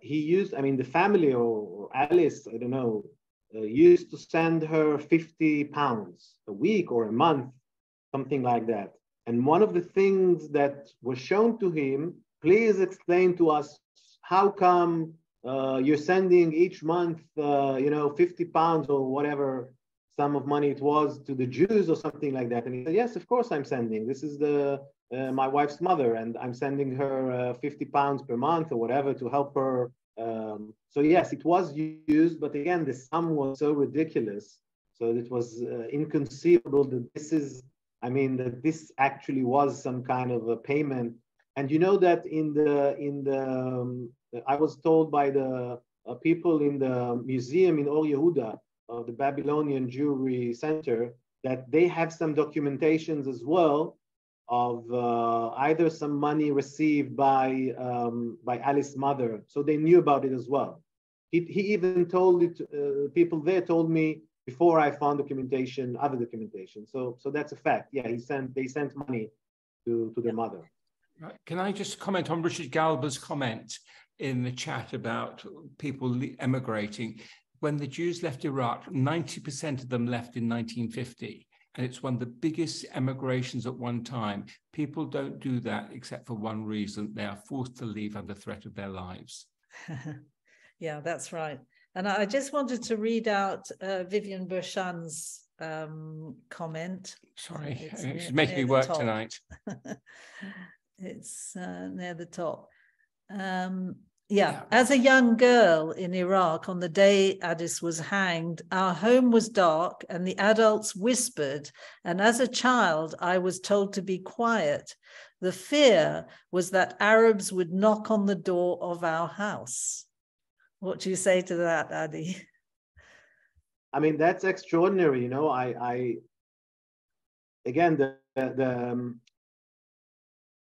he used, I mean, the family or Alice, I don't know, used to send her 50 pounds a week or a month, something like that. And one of the things that was shown to him, please explain to us, how come you're sending each month, 50 pounds or whatever sum of money it was to the Jews or something like that? And he said, yes, of course I'm sending. This is my wife's mother, and I'm sending her 50 pounds per month or whatever to help her. So yes, it was used, but again, the sum was so ridiculous. So it was inconceivable that that this actually was some kind of a payment. And you know that I was told by the people in the museum in Or Yehuda of the Babylonian Jewry Center that they have some documentations as well of either some money received by Alice's mother, so they knew about it as well. He even told it. People there told me before I found documentation, other documentation. So that's a fact. Yeah, they sent money to their mother. Right. Can I just comment on Richard Galba's comment in the chat about people emigrating? When the Jews left Iraq, 90% of them left in 1950. And it's one of the biggest emigrations at one time. People don't do that except for one reason. They are forced to leave under threat of their lives. Yeah, that's right. And I just wanted to read out Vivian Berchan's comment. Sorry, she's making me work tonight. It's near the top. Yeah, as a young girl in Iraq on the day Ades was hanged, our home was dark and the adults whispered. And as a child, I was told to be quiet. The fear was that Arabs would knock on the door of our house. What do you say to that, Adi? I mean, that's extraordinary. You know, again,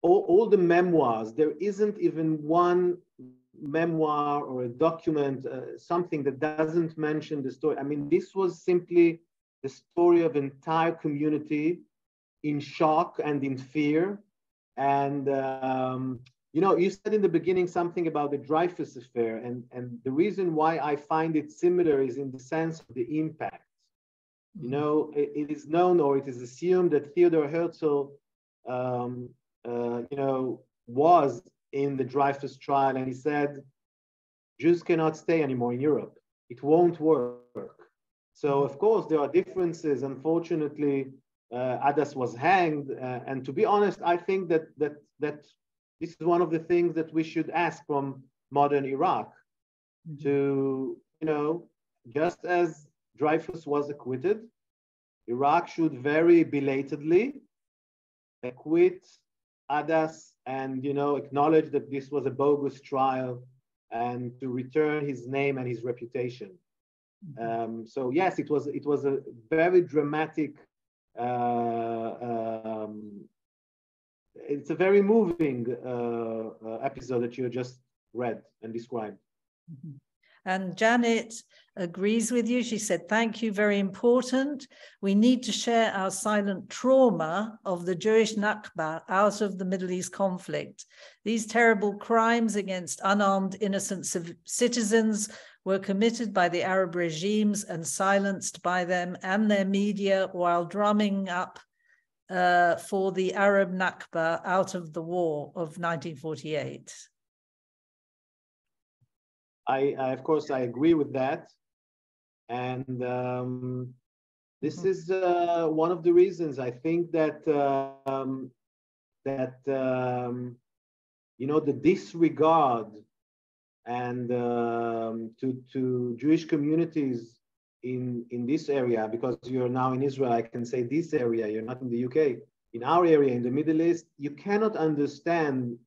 all the memoirs, there isn't even one memoir or a document, something that doesn't mention the story. I mean, this was simply the story of an entire community in shock and in fear. And, you know, you said in the beginning something about the Dreyfus affair, and the reason why I find it similar is in the sense of the impact. You know, it is known, or it is assumed, that Theodor Herzl, you know, was in the Dreyfus trial, and he said, Jews cannot stay anymore in Europe. It won't work. So, of course, there are differences. Unfortunately, Adas was hanged. And to be honest, I think that this is one of the things that we should ask from modern Iraq to, you know, just as Dreyfus was acquitted, Iraq should very belatedly acquit Adas and, you know, acknowledge that this was a bogus trial and to return his name and his reputation. So yes, it was a very dramatic, it's a very moving episode that you just read and described. And Janet agrees with you. She said, thank you, very important. We need to share our silent trauma of the Jewish Nakba out of the Middle East conflict. These terrible crimes against unarmed innocent citizens were committed by the Arab regimes and silenced by them and their media while drumming up for the Arab Nakba out of the war of 1948. Of course, I agree with that. And this is one of the reasons I think that, you know, the disregard and to Jewish communities in this area, because you're now in Israel, I can say this area, you're not in the UK. In our area, in the Middle East, you cannot understand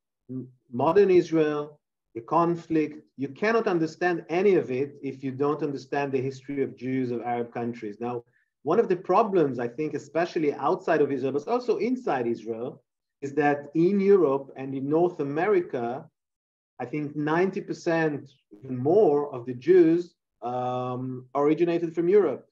modern Israel, the conflict. You cannot understand any of it if you don't understand the history of Jews of Arab countries. Now, one of the problems, I think, especially outside of Israel, but also inside Israel, is that in Europe and in North America, I think 90%, even more, of the Jews originated from Europe.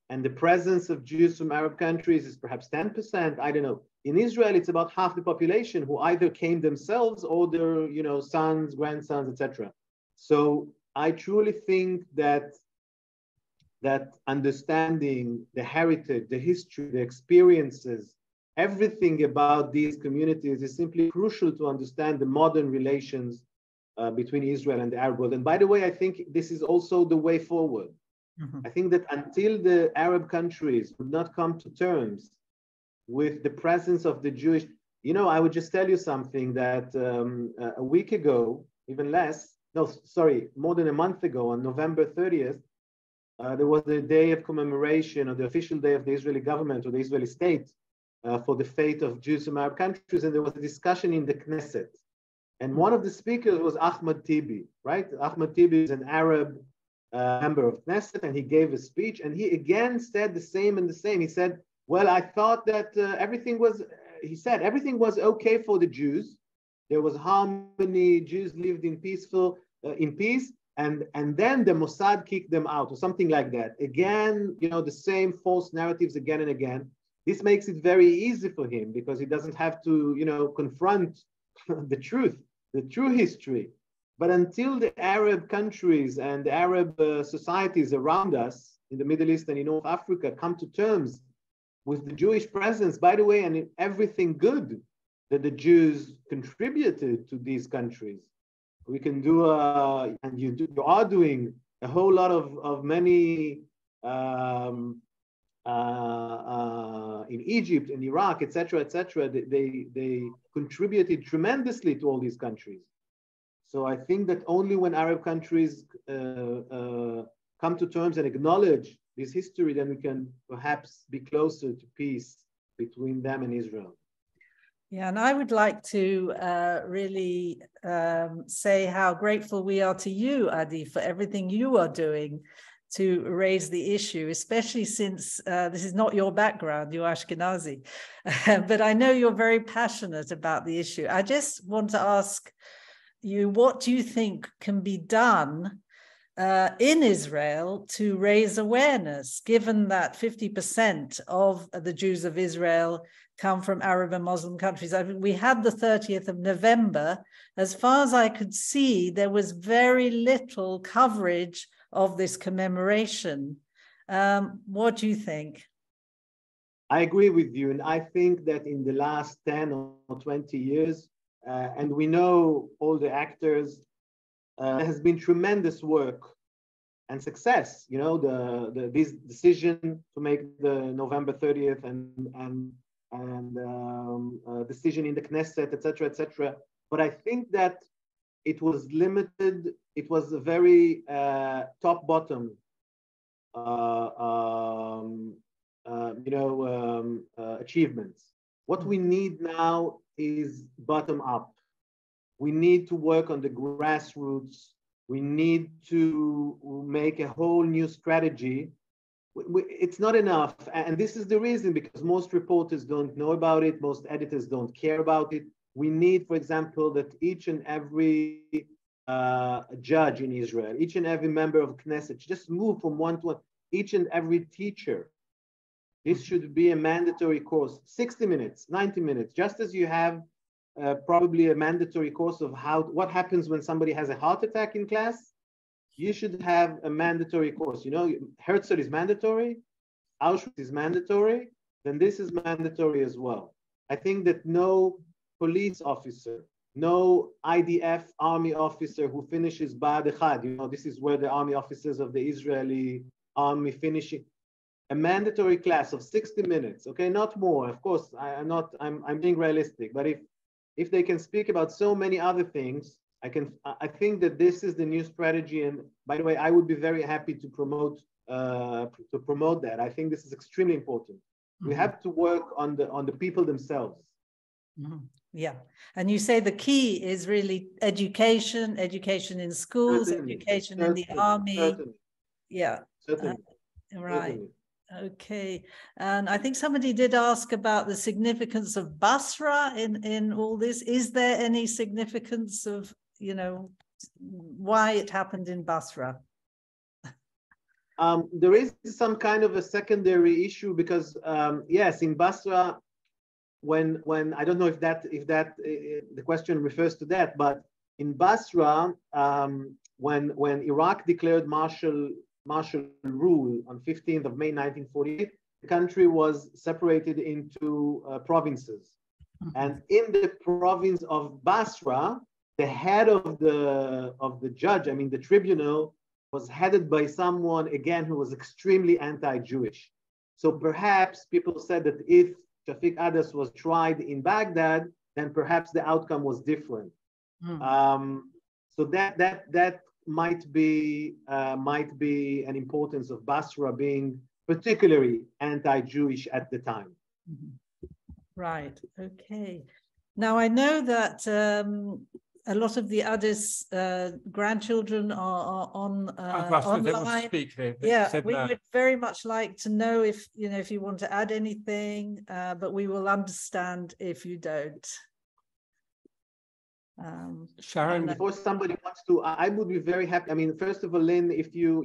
And the presence of Jews from Arab countries is perhaps 10%, I don't know. In Israel, it's about half the population who either came themselves or their, you know, sons, grandsons, etc. So I truly think that understanding the heritage, the history, the experiences, everything about these communities is simply crucial to understand the modern relations between Israel and the Arab world. And by the way, I think this is also the way forward. I think that until the Arab countries would not come to terms with the presence of the Jewish, you know, I would just tell you something that a week ago, even less, no, sorry, more than a month ago, on November 30th, there was a day of commemoration, or the official day of the Israeli government or the Israeli state for the fate of Jews from Arab countries, and there was a discussion in the Knesset. And one of the speakers was Ahmad Tibi, right? Ahmad Tibi is an Arab member of Knesset, and he gave a speech, and he again said the same and the same. He said, well, I thought that everything was okay for the Jews. There was harmony, Jews lived in peace, and then the Mossad kicked them out, or something like that. Again, you know, the same false narratives again and again. This makes it very easy for him because he doesn't have to, you know, confront the truth, the true history. But until the Arab countries and the Arab societies around us in the Middle East and in North Africa come to terms with the Jewish presence, by the way, and in everything good that the Jews contributed to these countries, we can do, and you are doing a whole lot of many in Egypt, in Iraq, etc., etc. They contributed tremendously to all these countries. So I think that only when Arab countries come to terms and acknowledge this history, then we can perhaps be closer to peace between them and Israel. Yeah, and I would like to really say how grateful we are to you, Adi, for everything you are doing. to raise the issue, especially since this is not your background, you're Ashkenazi. But I know you're very passionate about the issue. I just want to ask you, what do you think can be done in Israel to raise awareness, given that 50% of the Jews of Israel come from Arab and Muslim countries? I mean, we had the 30th of November. As far as I could see, there was very little coverage of this commemoration. What do you think? I agree with you. And I think that in the last 10 or 20 years, and we know all the actors, there has been tremendous work and success. You know, this decision to make the November 30th and decision in the Knesset, etc., etc. But I think that it was limited. It was a very top-bottom, achievements. What we need now is bottom-up. We need to work on the grassroots. We need to make a whole new strategy. It's not enough. And this is the reason, because most reporters don't know about it. Most editors don't care about it. We need, for example, that each and every judge in Israel, each and every member of Knesset, just move from one to one, each and every teacher. This should be a mandatory course, 60 minutes, 90 minutes, just as you have probably a mandatory course of what happens when somebody has a heart attack in class. You should have a mandatory course. You know, Herzl is mandatory, Auschwitz is mandatory, then this is mandatory as well. I think that no police officer, no IDF army officer who finishes Ba'ad Echad, you know, this is where the army officers of the Israeli army finishing, a mandatory class of 60 minutes, okay, not more. Of course, I'm being realistic, but if they can speak about so many other things, I think that this is the new strategy. And by the way, I would be very happy to promote that. I think this is extremely important. Mm-hmm. We have to work on the people themselves. Mm-hmm. Yeah, and you say the key is really education in schools, certainly, education in the army. Certainly. Yeah, certainly. Right. Certainly. Okay, and I think somebody did ask about the significance of Basra in all this. Is there any significance of, you know, why it happened in Basra? There is some kind of a secondary issue because yes, in Basra, when I don't know if the question refers to that, but in Basra, when Iraq declared martial rule on 15th of May 1948, the country was separated into provinces. Mm-hmm. And in the province of Basra, the head of the judge, I mean the tribunal, was headed by someone, again, who was extremely anti-Jewish. So perhaps people said that if Shafiq Adas was tried in Baghdad, then perhaps the outcome was different. Mm-hmm. So that might be an importance of Basra being particularly anti-Jewish at the time. Right. Okay. Now I know that a lot of the Ades grandchildren are on online. Speak here. Yeah, we would very much like to know if you want to add anything, but we will understand if you don't. Sharon, before somebody wants to, I would be very happy. I mean, first of all, Lynn, if you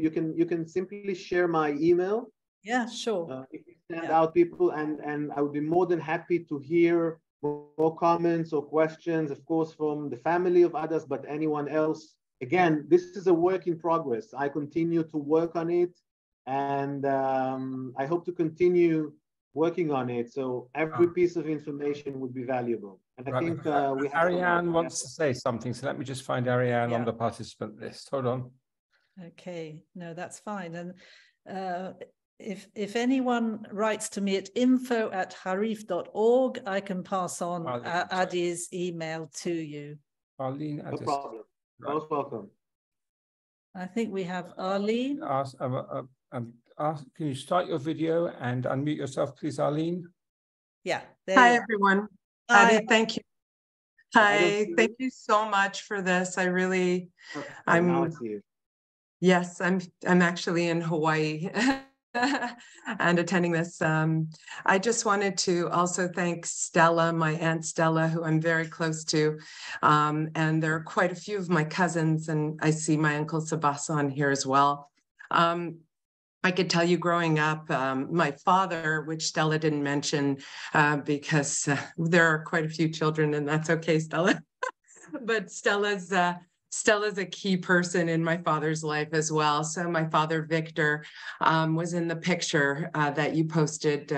can simply share my email. Yeah, sure. If you send out people, and I would be more than happy to hear more comments or questions, of course, from the family of Adas, but anyone else. Again, this is a work in progress. I continue to work on it, and I hope to continue working on it. So every piece of information would be valuable. And I think we have Ariane wants to say something, so let me just find Ariane on the participant list. Hold on. Okay, no, that's fine. And if anyone writes to me at info@harif.org, I can pass on Adi's email to you. Arlene, no problem. Most welcome. I think we have Arlene. Can you start your video and unmute yourself, please, Arlene? Yeah. Hi, everyone. Adi, thank you. Hi, thank you so much for this. Yes, I'm actually in Hawaii and attending this. I just wanted to also thank Stella, my Aunt Stella, who I'm very close to. And there are quite a few of my cousins, and I see my Uncle Sabas on here as well. I could tell you growing up, my father, which Stella didn't mention, because there are quite a few children, and that's okay, Stella. But Stella's a key person in my father's life as well. So my father, Victor, was in the picture that you posted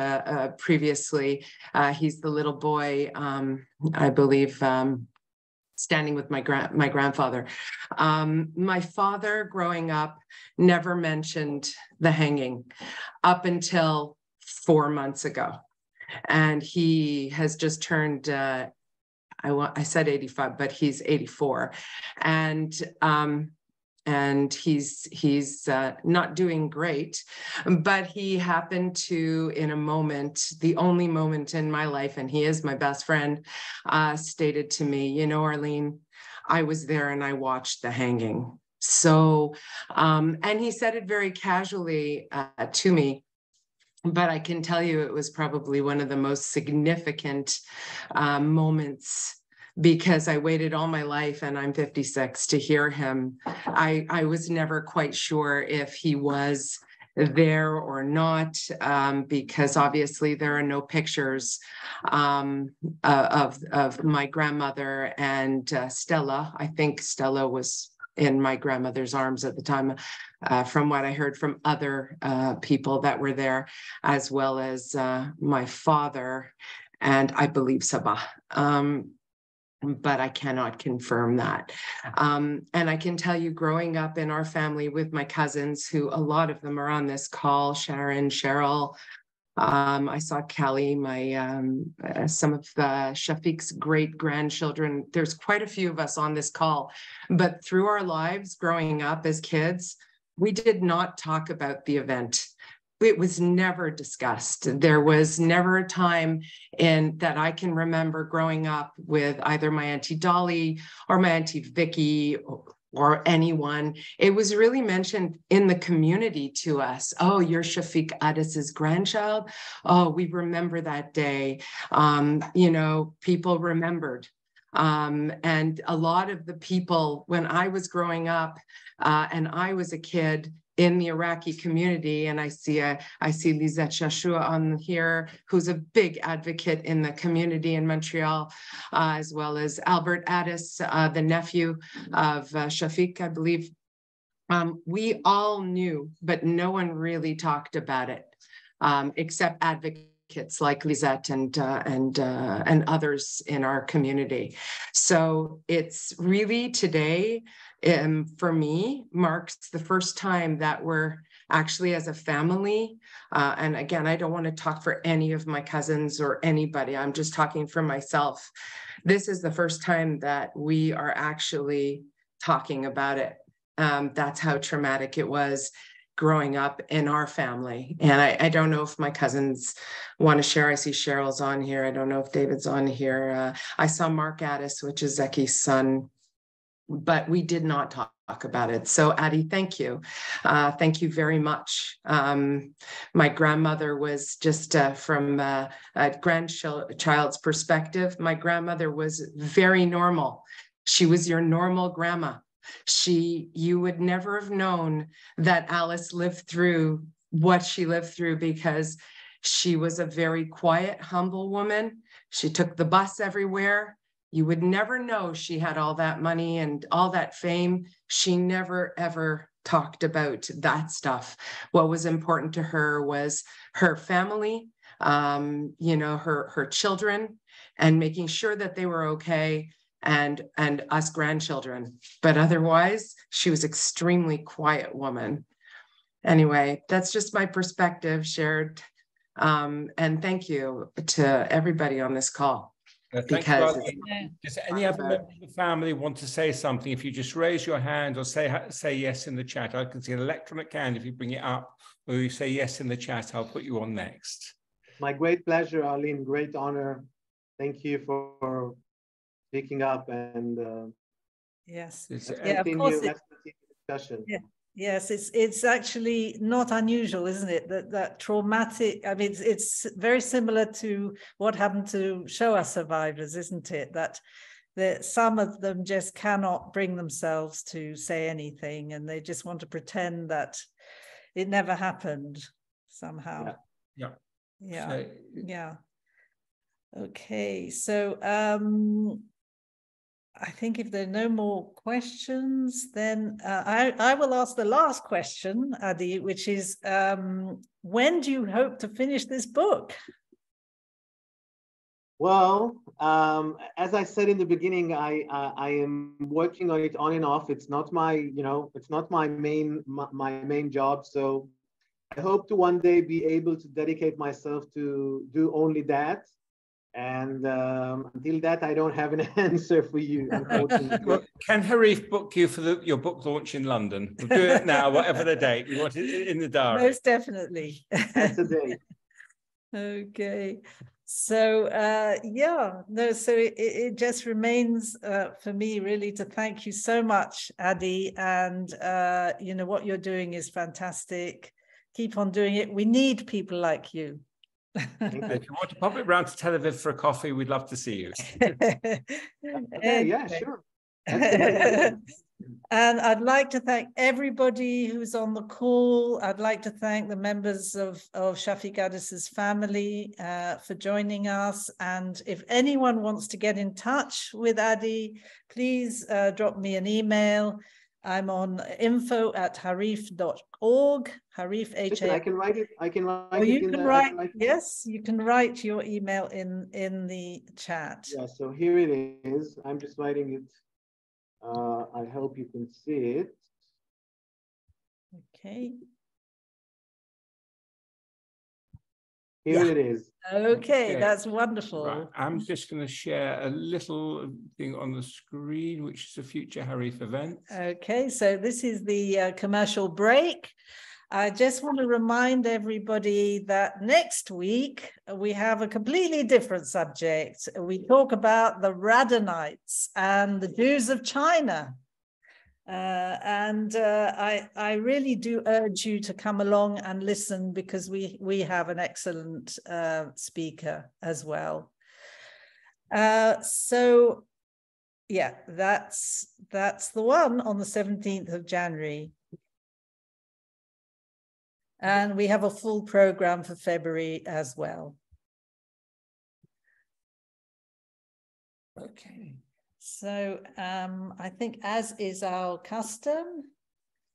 previously. He's the little boy, I believe, standing with my grandfather. My father, growing up, never mentioned the hanging up until 4 months ago. And he has just turned I said 85, but he's 84, and he's not doing great. But he happened to, in a moment, the only moment in my life, and he is my best friend, stated to me, you know, Arlene, I was there and I watched the hanging. So, and he said it very casually to me. But I can tell you it was probably one of the most significant moments, because I waited all my life, and I'm 56, to hear him. I was never quite sure if he was there or not, because obviously there are no pictures of my grandmother and Stella. I think Stella was in my grandmother's arms at the time, from what I heard from other people that were there, as well as my father and I believe Sabah. But I cannot confirm that. And I can tell you, growing up in our family with my cousins, who a lot of them are on this call, Sharon, Cheryl, I saw Kelly, some of Shafiq's great grandchildren. There's quite a few of us on this call, but through our lives growing up as kids, we did not talk about the event. It was never discussed. There was never a time that I can remember growing up with either my Auntie Dolly or my Auntie Vicky or anyone. It was really mentioned in the community to us. Oh, you're Shafiq Adas's grandchild. Oh, we remember that day. You know, people remembered. And a lot of the people, when I was growing up and I was a kid in the Iraqi community, and I see Lizette Shashua on here, who's a big advocate in the community in Montreal, as well as Albert Adas, the nephew of Shafiq, I believe. We all knew, but no one really talked about it, except advocates like Lizette and others in our community. So it's really today, for me, marks the first time that we're actually, as a family, and again, I don't want to talk for any of my cousins or anybody, I'm just talking for myself. This is the first time that we are actually talking about it. That's how traumatic it was growing up in our family. And I don't know if my cousins want to share. I see Cheryl's on here. I don't know if David's on here. I saw Mark Adas, which is Zeki's son, but we did not talk about it. So Adi, thank you. Thank you very much. My grandmother was just from a grandchild's perspective, my grandmother was very normal. She was your normal grandma. You would never have known that Alice lived through what she lived through, because she was a very quiet, humble woman. She took the bus everywhere. You would never know she had all that money and all that fame. She never, ever talked about that stuff. What was important to her was her family, you know, her children, and making sure that they were okay, and us grandchildren. But otherwise, she was extremely quiet woman. Anyway, that's just my perspective shared. And thank you to everybody on this call. Because does any other member of the family want to say something? If you just raise your hand or say yes in the chat, I can see an electronic hand. If you bring it up or you say yes in the chat, I'll put you on next. My great pleasure, Arlene. Great honor. Thank you for speaking up, and yes, let's yeah, continue, of course. let's continue the discussion. Yeah. Yes, it's actually not unusual, isn't it? That traumatic, I mean, it's very similar to what happened to Shoah survivors, isn't it? That some of them just cannot bring themselves to say anything, and they just want to pretend that it never happened somehow. Yeah. Okay, so I think if there are no more questions, then I will ask the last question, Adi, which is, when do you hope to finish this book? Well, as I said in the beginning, I am working on it on and off. It's not my, it's not my main job. So I hope to one day be able to dedicate myself to do only that. And until that, I don't have an answer for you, unfortunately. Well, can Harif book you for your book launch in London? We'll do it now, whatever the date. We want it in the diary. Most definitely. That's a date. Okay. So, so it just remains for me really to thank you so much, Adi. And, what you're doing is fantastic. Keep on doing it. We need people like you. If you want to pop it round to Tel Aviv for a coffee, we'd love to see you. Okay, yeah, sure. And I'd like to thank everybody who's on the call. I'd like to thank the members of Shafiq Adas's family for joining us. And if anyone wants to get in touch with Adi, please drop me an email. I'm on info@harif.org. Harif, Listen, I can write it. I can write oh, it. you can write. Yes, you can write your email in the chat. Yeah. So here it is. I'm just writing it. I hope you can see it. Okay. Here it is. Okay, that's wonderful. Right. I'm just going to share a little thing on the screen, which is a future Harif event. Okay, so this is the commercial break. I just want to remind everybody that next week we have a completely different subject. We talk about the Radhanites and the Jews of China. I really do urge you to come along and listen, because we have an excellent speaker as well. So yeah, that's the one on the 17th of January. And we have a full program for February as well. Okay. So I think, as is our custom,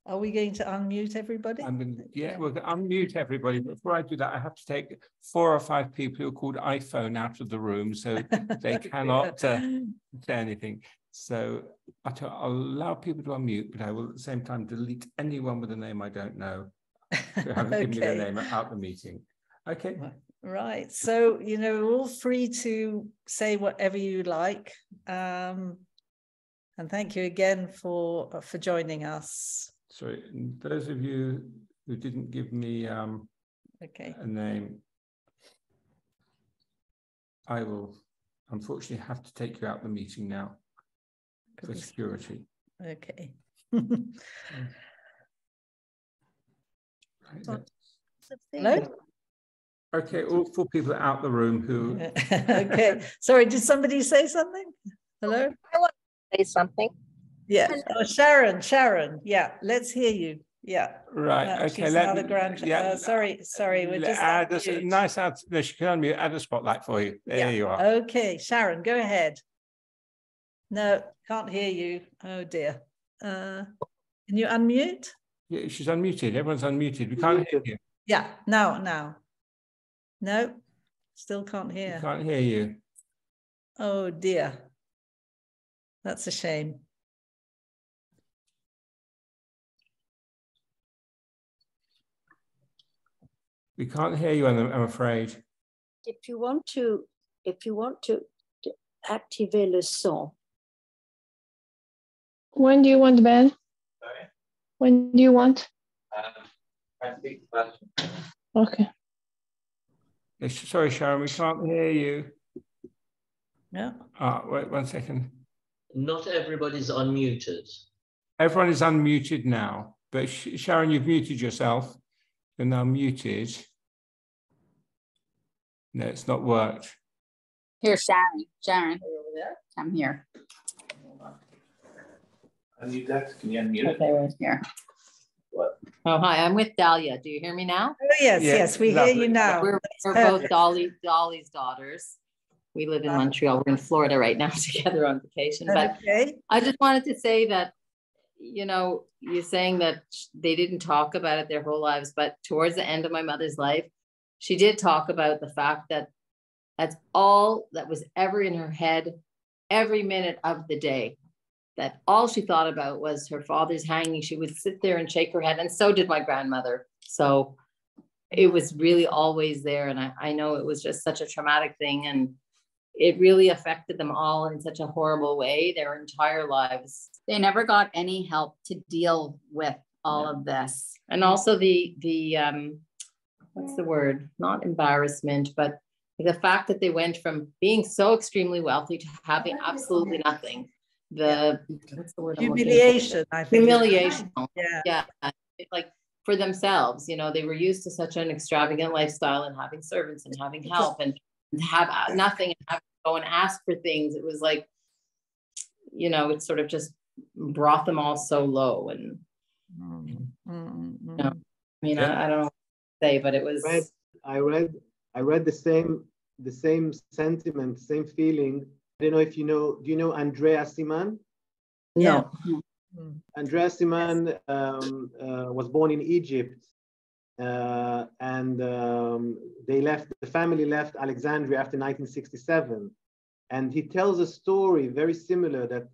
are we going to unmute everybody? We're going to unmute everybody. But before I do that, I have to take 4 or 5 people who are called iPhone out of the room, so they cannot say anything. So I'll allow people to unmute, but I will at the same time delete anyone with a name I don't know who haven't given me their name out the meeting. Okay. Right. So, we're all free to say whatever you like. And thank you again for joining us. Sorry, those of you who didn't give me a name, I will unfortunately have to take you out of the meeting now for security. Okay. Hello? Okay, all 4 people are out the room who... Okay, sorry, did somebody say something? Hello? I want to say something. Yeah, oh, Sharon, yeah, let's hear you. Yeah. Right, okay. Sorry, we're just... add a nice add, no, she can unmute, add a spotlight for you. There you are. Okay, Sharon, go ahead. No, can't hear you. Oh dear. Can you unmute? Yeah, she's unmuted. Everyone's unmuted. We can't hear you. Yeah, now. No, still can't hear. We can't hear you. Oh dear. That's a shame. We can't hear you, I'm afraid. If you want to activate le son. When do you want, Ben? Sorry? When do you want? I speak Spanish. Okay. Sorry, Sharon, we can't hear you. Yeah. Wait 1 second. Not everybody's unmuted. Everyone is unmuted now. But Sharon, you've muted yourself. You're now muted. No, it's not worked. Here, Sharon. Sharon, over there. I'm here. Unmute that. Can you unmute it? Okay, right here. What? Oh, hi. I'm with Dahlia. Do you hear me now? Oh, yes, yes, we hear you now. We're both Dolly's daughters. We live in Montreal. We're in Florida right now together on vacation. But I just wanted to say that, you know, you're saying that they didn't talk about it their whole lives, but towards the end of my mother's life, she did talk about the fact that that's all that was ever in her head every minute of the day. That all she thought about was her father's hanging. She would sit there and shake her head, and so did my grandmother. So it was really always there. And I know it was just such a traumatic thing, and it really affected them all in such a horrible way their entire lives. They never got any help to deal with all of this. And also the what's the word? Not embarrassment, but the fact that they went from being so extremely wealthy to having absolutely nothing. What's the word? Humiliation, I think. Humiliation. Yeah. Like for themselves, you know, they were used to such an extravagant lifestyle and having servants and having help and have nothing and have to go and ask for things. It was like, you know, it sort of just brought them all so low. And you know, I mean, I don't know what to say, but it was. I read the same sentiment, same feeling. I don't know if you know. Do you know Andrea Siman? No. Andrea Siman was born in Egypt, and the family left Alexandria after 1967, and he tells a story very similar that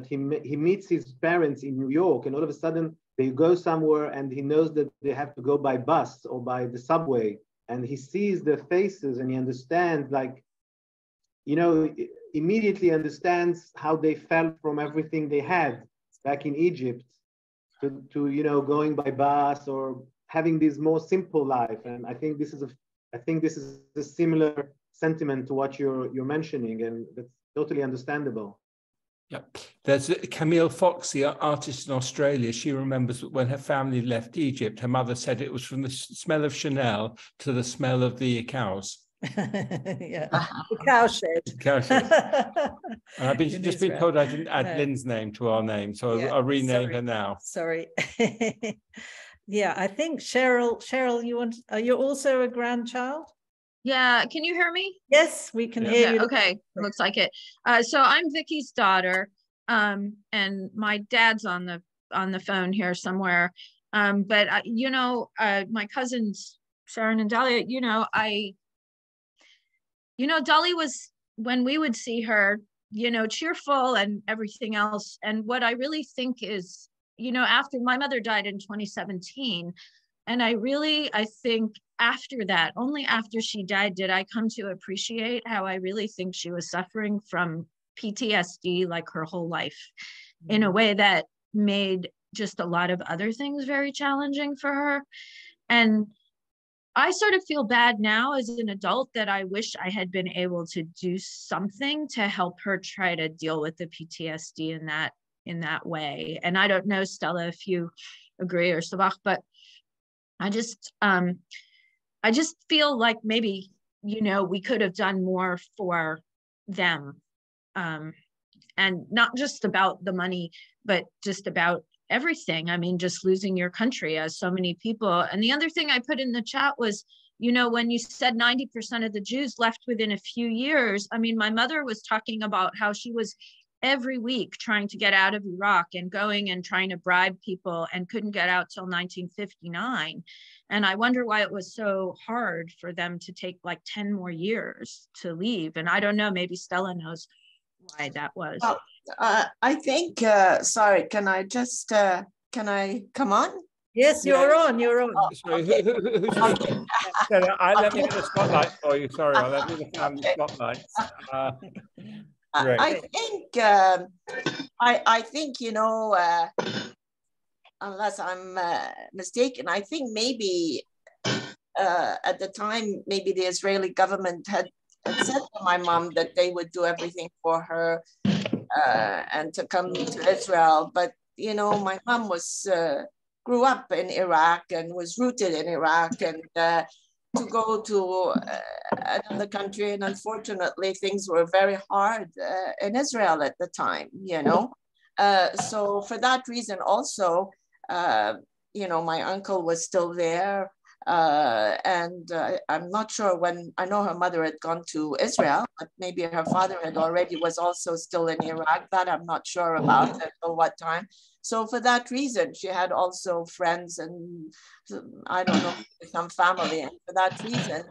he meets his parents in New York, and all of a sudden they go somewhere, and he knows that they have to go by bus or by the subway, and he sees their faces, and he understands, like, you know, immediately understands how they felt from everything they had back in Egypt to you know, going by bus or having this more simple life. And I think this is a similar sentiment to what you're mentioning, and that's totally understandable. Yeah, there's Camille Fox, the artist in Australia. She remembers that when her family left Egypt, her mother said it was from the smell of Chanel to the smell of the cows. Yeah, the cow shed. Cow shed. And I've just been told I didn't add Lynn's name to our name, so I'll rename her now. Sorry. Yeah, I think Cheryl, you're also a grandchild? Yeah, can you hear me? Yes, we can hear you. Okay, looks like it. So I'm Vicky's daughter, and my dad's on the phone here somewhere. But you know, my cousins Sharon and Dahlia, Dolly was, when we would see her, you know, cheerful and everything else. And what I really think is, you know, after my mother died in 2017, and I think after that, only after she died, did I come to appreciate how I really think she was suffering from PTSD like her whole life, in a way that made just a lot of other things very challenging for her. And I sort of feel bad now as an adult that I wish I had been able to do something to help her try to deal with the PTSD in that way. And I don't know, Stella, if you agree, or Sabah, but I just feel like maybe, you know, we could have done more for them, and not just about the money, but just about everything. I mean, just losing your country, as so many people. And the other thing I put in the chat was, you know, when you said 90% of the Jews left within a few years, I mean, my mother was talking about how she was every week trying to get out of Iraq and going and trying to bribe people and couldn't get out till 1959. And I wonder why it was so hard for them to take like 10 more years to leave. And I don't know, maybe Stella knows why that was. Well, I think, sorry, can I come on? Yes, you're on. Sorry, who's speaking? Let me get the spotlight for you. Sorry, I'll let you the family spotlight. I think, you know, unless I'm mistaken, I think maybe at the time, maybe the Israeli government had said to my mom that they would do everything for her and to come to Israel. But, you know, my mom was grew up in Iraq and was rooted in Iraq, and to go to another country. And unfortunately, things were very hard in Israel at the time, you know. So for that reason also, you know, my uncle was still there. And I'm not sure when, I know her mother had gone to Israel, but maybe her father had already was also still in Iraq. That I'm not sure about until what time. So for that reason, she had also friends and I don't know, some family. And for that reason,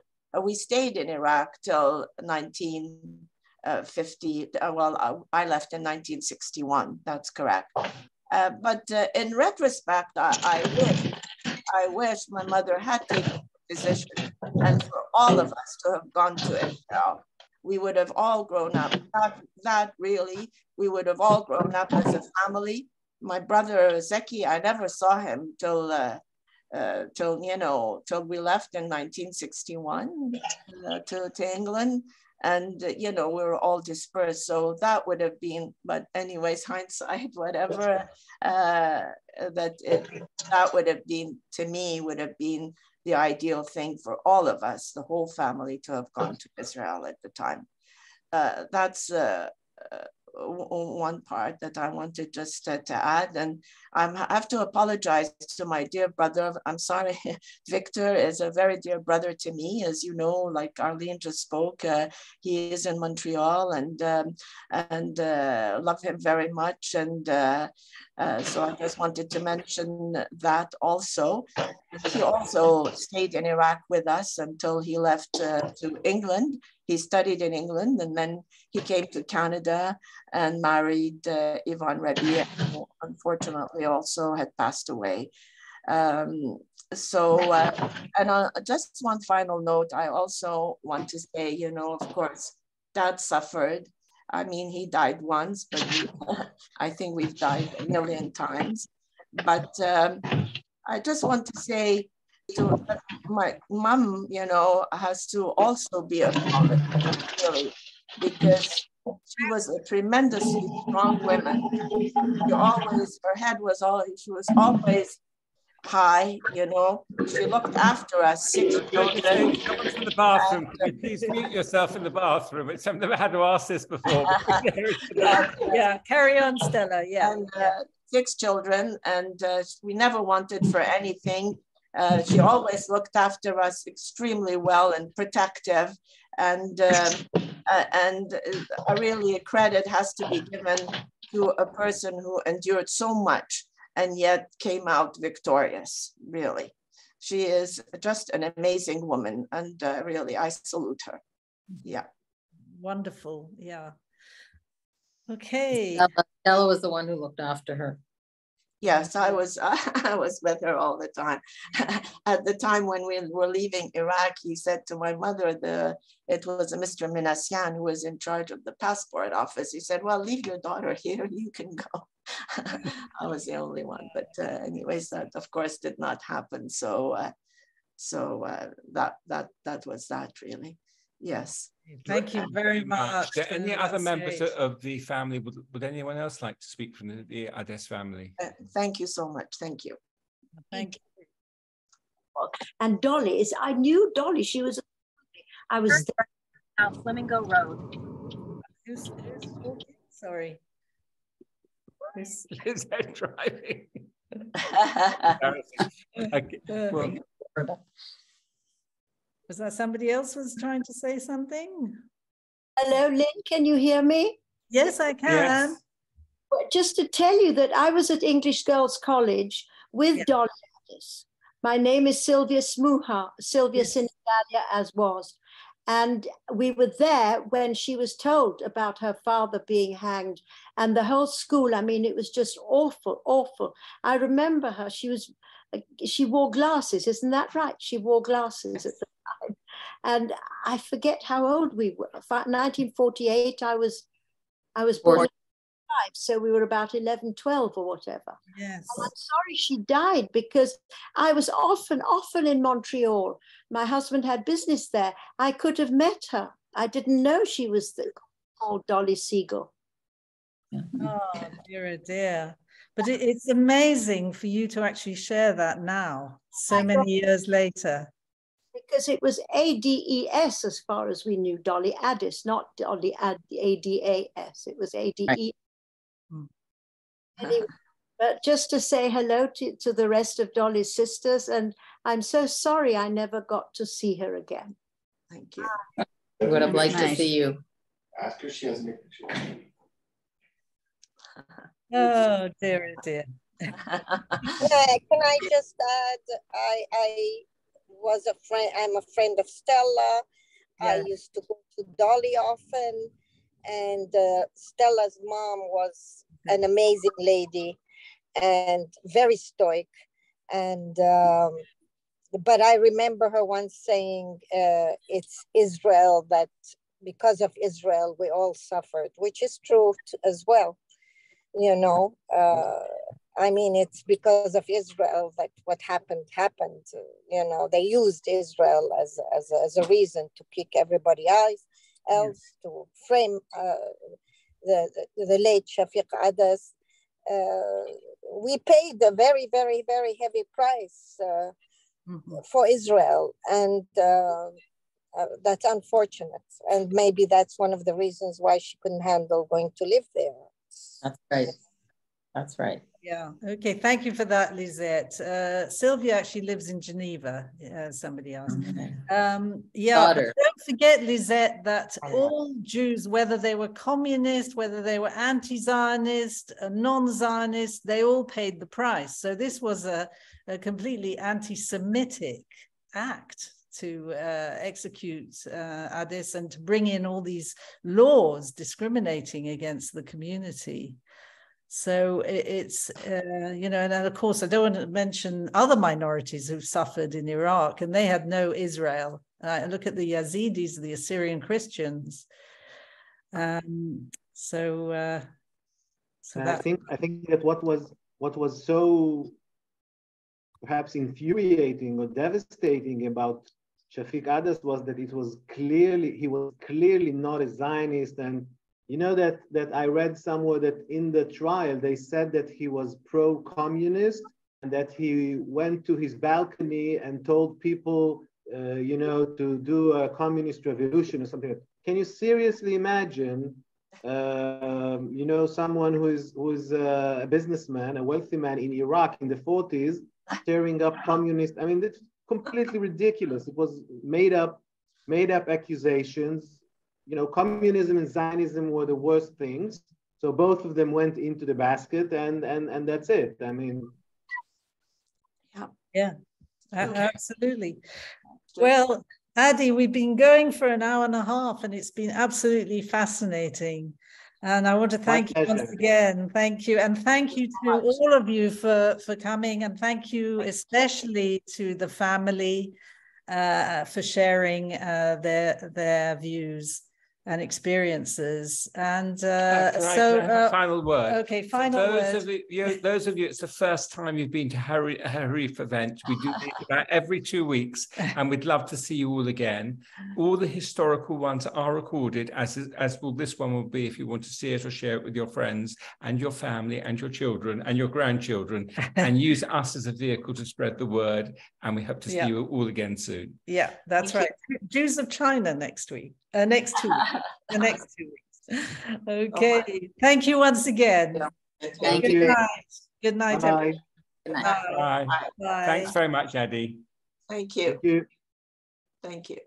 we stayed in Iraq till 1950. Well, I left in 1961, that's correct. But in retrospect, I wish my mother had taken the position and for all of us to have gone to Israel. We would have all grown up. That really, we would have all grown up as a family. My brother Zeki, I never saw him till you know, till we left in 1961 to England. And, you know, we were all dispersed. So that would have been, but anyways, hindsight, whatever, that would have been, to me, would have been the ideal thing for all of us, the whole family, to have gone to Israel at the time. That's one part that I wanted just to add. And I have to apologize to my dear brother. I'm sorry, Victor is a very dear brother to me, as you know, like Arlene just spoke. He is in Montreal, and love him very much. And so I just wanted to mention that also. He also stayed in Iraq with us until he left to England. He studied in England, and then he came to Canada and married Yvonne Rebbe, who unfortunately also had passed away. Just one final note, I also want to say, you know, of course, Dad suffered. I mean, he died once, but I think we've died a million times. But I just want to say, to my mom, you know, has to also be acknowledged, really, because she was a tremendously strong woman. Her head was she was always high, you know. She looked after us, 6 children. Someone's in the bathroom. Could you please mute yourself in the bathroom? I've never had to ask this before. Yeah, carry on, Stella. Yeah. And 6 children, and we never wanted for anything. She always looked after us extremely well and protective, and really a credit has to be given to a person who endured so much and yet came out victorious. Really, she is just an amazing woman, and really I salute her. Yeah, wonderful. Yeah. Okay. Stella was the one who looked after her. Yes, I was with her all the time. At the time when we were leaving Iraq, he said to my mother, it was a Mr. Minassian who was in charge of the passport office. He said, well, leave your daughter here, you can go. I was the only one, but anyways, that of course did not happen. So that was that, really. Yes. Thank you very much. Any other members of the family? Would anyone else like to speak from the Ades family? Thank you so much. Thank you. Thank you. And Dolly I knew Dolly. She was. I was out Flamingo Road. Who's sorry. Is that driving? Okay. Well, was that somebody else was trying to say something? Hello, Lynn, can you hear me? Yes, I can. Yes. Just to tell you that I was at English Girls College with Dolly Ades. My name is Sylvia Smuha, Sylvia Sinigalia as was. And we were there when she was told about her father being hanged, and the whole school, I mean, it was just awful, awful. I remember her, she wore glasses, isn't that right? She wore glasses at the time. And I forget how old we were. 1948, I was born. So we were about 11, 12 or whatever. Yes. And I'm sorry she died, because I was often in Montreal. My husband had business there. I could have met her. I didn't know she was called Dolly Siegel. Oh, dear. But it's amazing for you to actually share that now, so many years later. Because it was ADES as far as we knew, Dolly Adas, not Dolly ADAS. It was ADE. Anyway, but just to say hello to the rest of Dolly's sisters, and I'm so sorry I never got to see her again. Thank you. I would have liked to see you. Ask her, she has a picture. Oh dear, oh dear. Can I just add, I was a friend, I'm a friend of Stella. Yeah. I used to go to Dolly often, and Stella's mom was an amazing lady and very stoic. And but I remember her once saying, it's Israel, that because of Israel, we all suffered, which is true as well. You know, I mean, it's because of Israel that what happened. You know, they used Israel as a reason to kick everybody else to frame the late Shafiq Adas. We paid a very, very, very heavy price for Israel, and that's unfortunate. And maybe that's one of the reasons why she couldn't handle going to live there. That's right. That's right. Yeah. Okay. Thank you for that, Lisette. Sylvia actually lives in Geneva. Somebody asked. Yeah. Don't forget, Lisette, that all Jews, whether they were communist, whether they were anti-Zionist, non-Zionist, they all paid the price. So this was a completely anti-Semitic act to execute Ades and to bring in all these laws discriminating against the community. So it's, you know, and of course, I don't want to mention other minorities who've suffered in Iraq, and they had no Israel. Look at the Yazidis, the Assyrian Christians. I think that what was so perhaps infuriating or devastating about Shafiq Adas was that he was clearly not a Zionist. And you know that I read somewhere that in the trial they said that he was pro-communist and that he went to his balcony and told people, you know, to do a communist revolution or something. Can you seriously imagine, you know, someone who is a businessman, a wealthy man in Iraq in the 40s, stirring up communist? I mean, it's completely ridiculous. It was made up accusations. You know, communism and Zionism were the worst things. So both of them went into the basket, and that's it. I mean, yeah, absolutely. Well, Adi, we've been going for an hour and a half, and it's been absolutely fascinating. And I want to thank you once again. Thank you. And thank you to all of you for coming. And thank you especially to the family for sharing their views and experiences. And final word. Okay, final word. Those of you, it's the first time you've been to a Harif event. We do this about every 2 weeks, and we'd love to see you all again. All the historical ones are recorded, as will this one will be, if you want to see it or share it with your friends and your family and your children and your grandchildren, and use us as a vehicle to spread the word. And we hope to see you all again soon. Yeah, that's right. Jews of China next week. Next 2 weeks. The next 2 weeks. Okay. Thank you once again. Thank you. Night. Good night. Bye. Good night. Bye. Bye. Thanks very much, Adi. Thank you. Thank you. Thank you.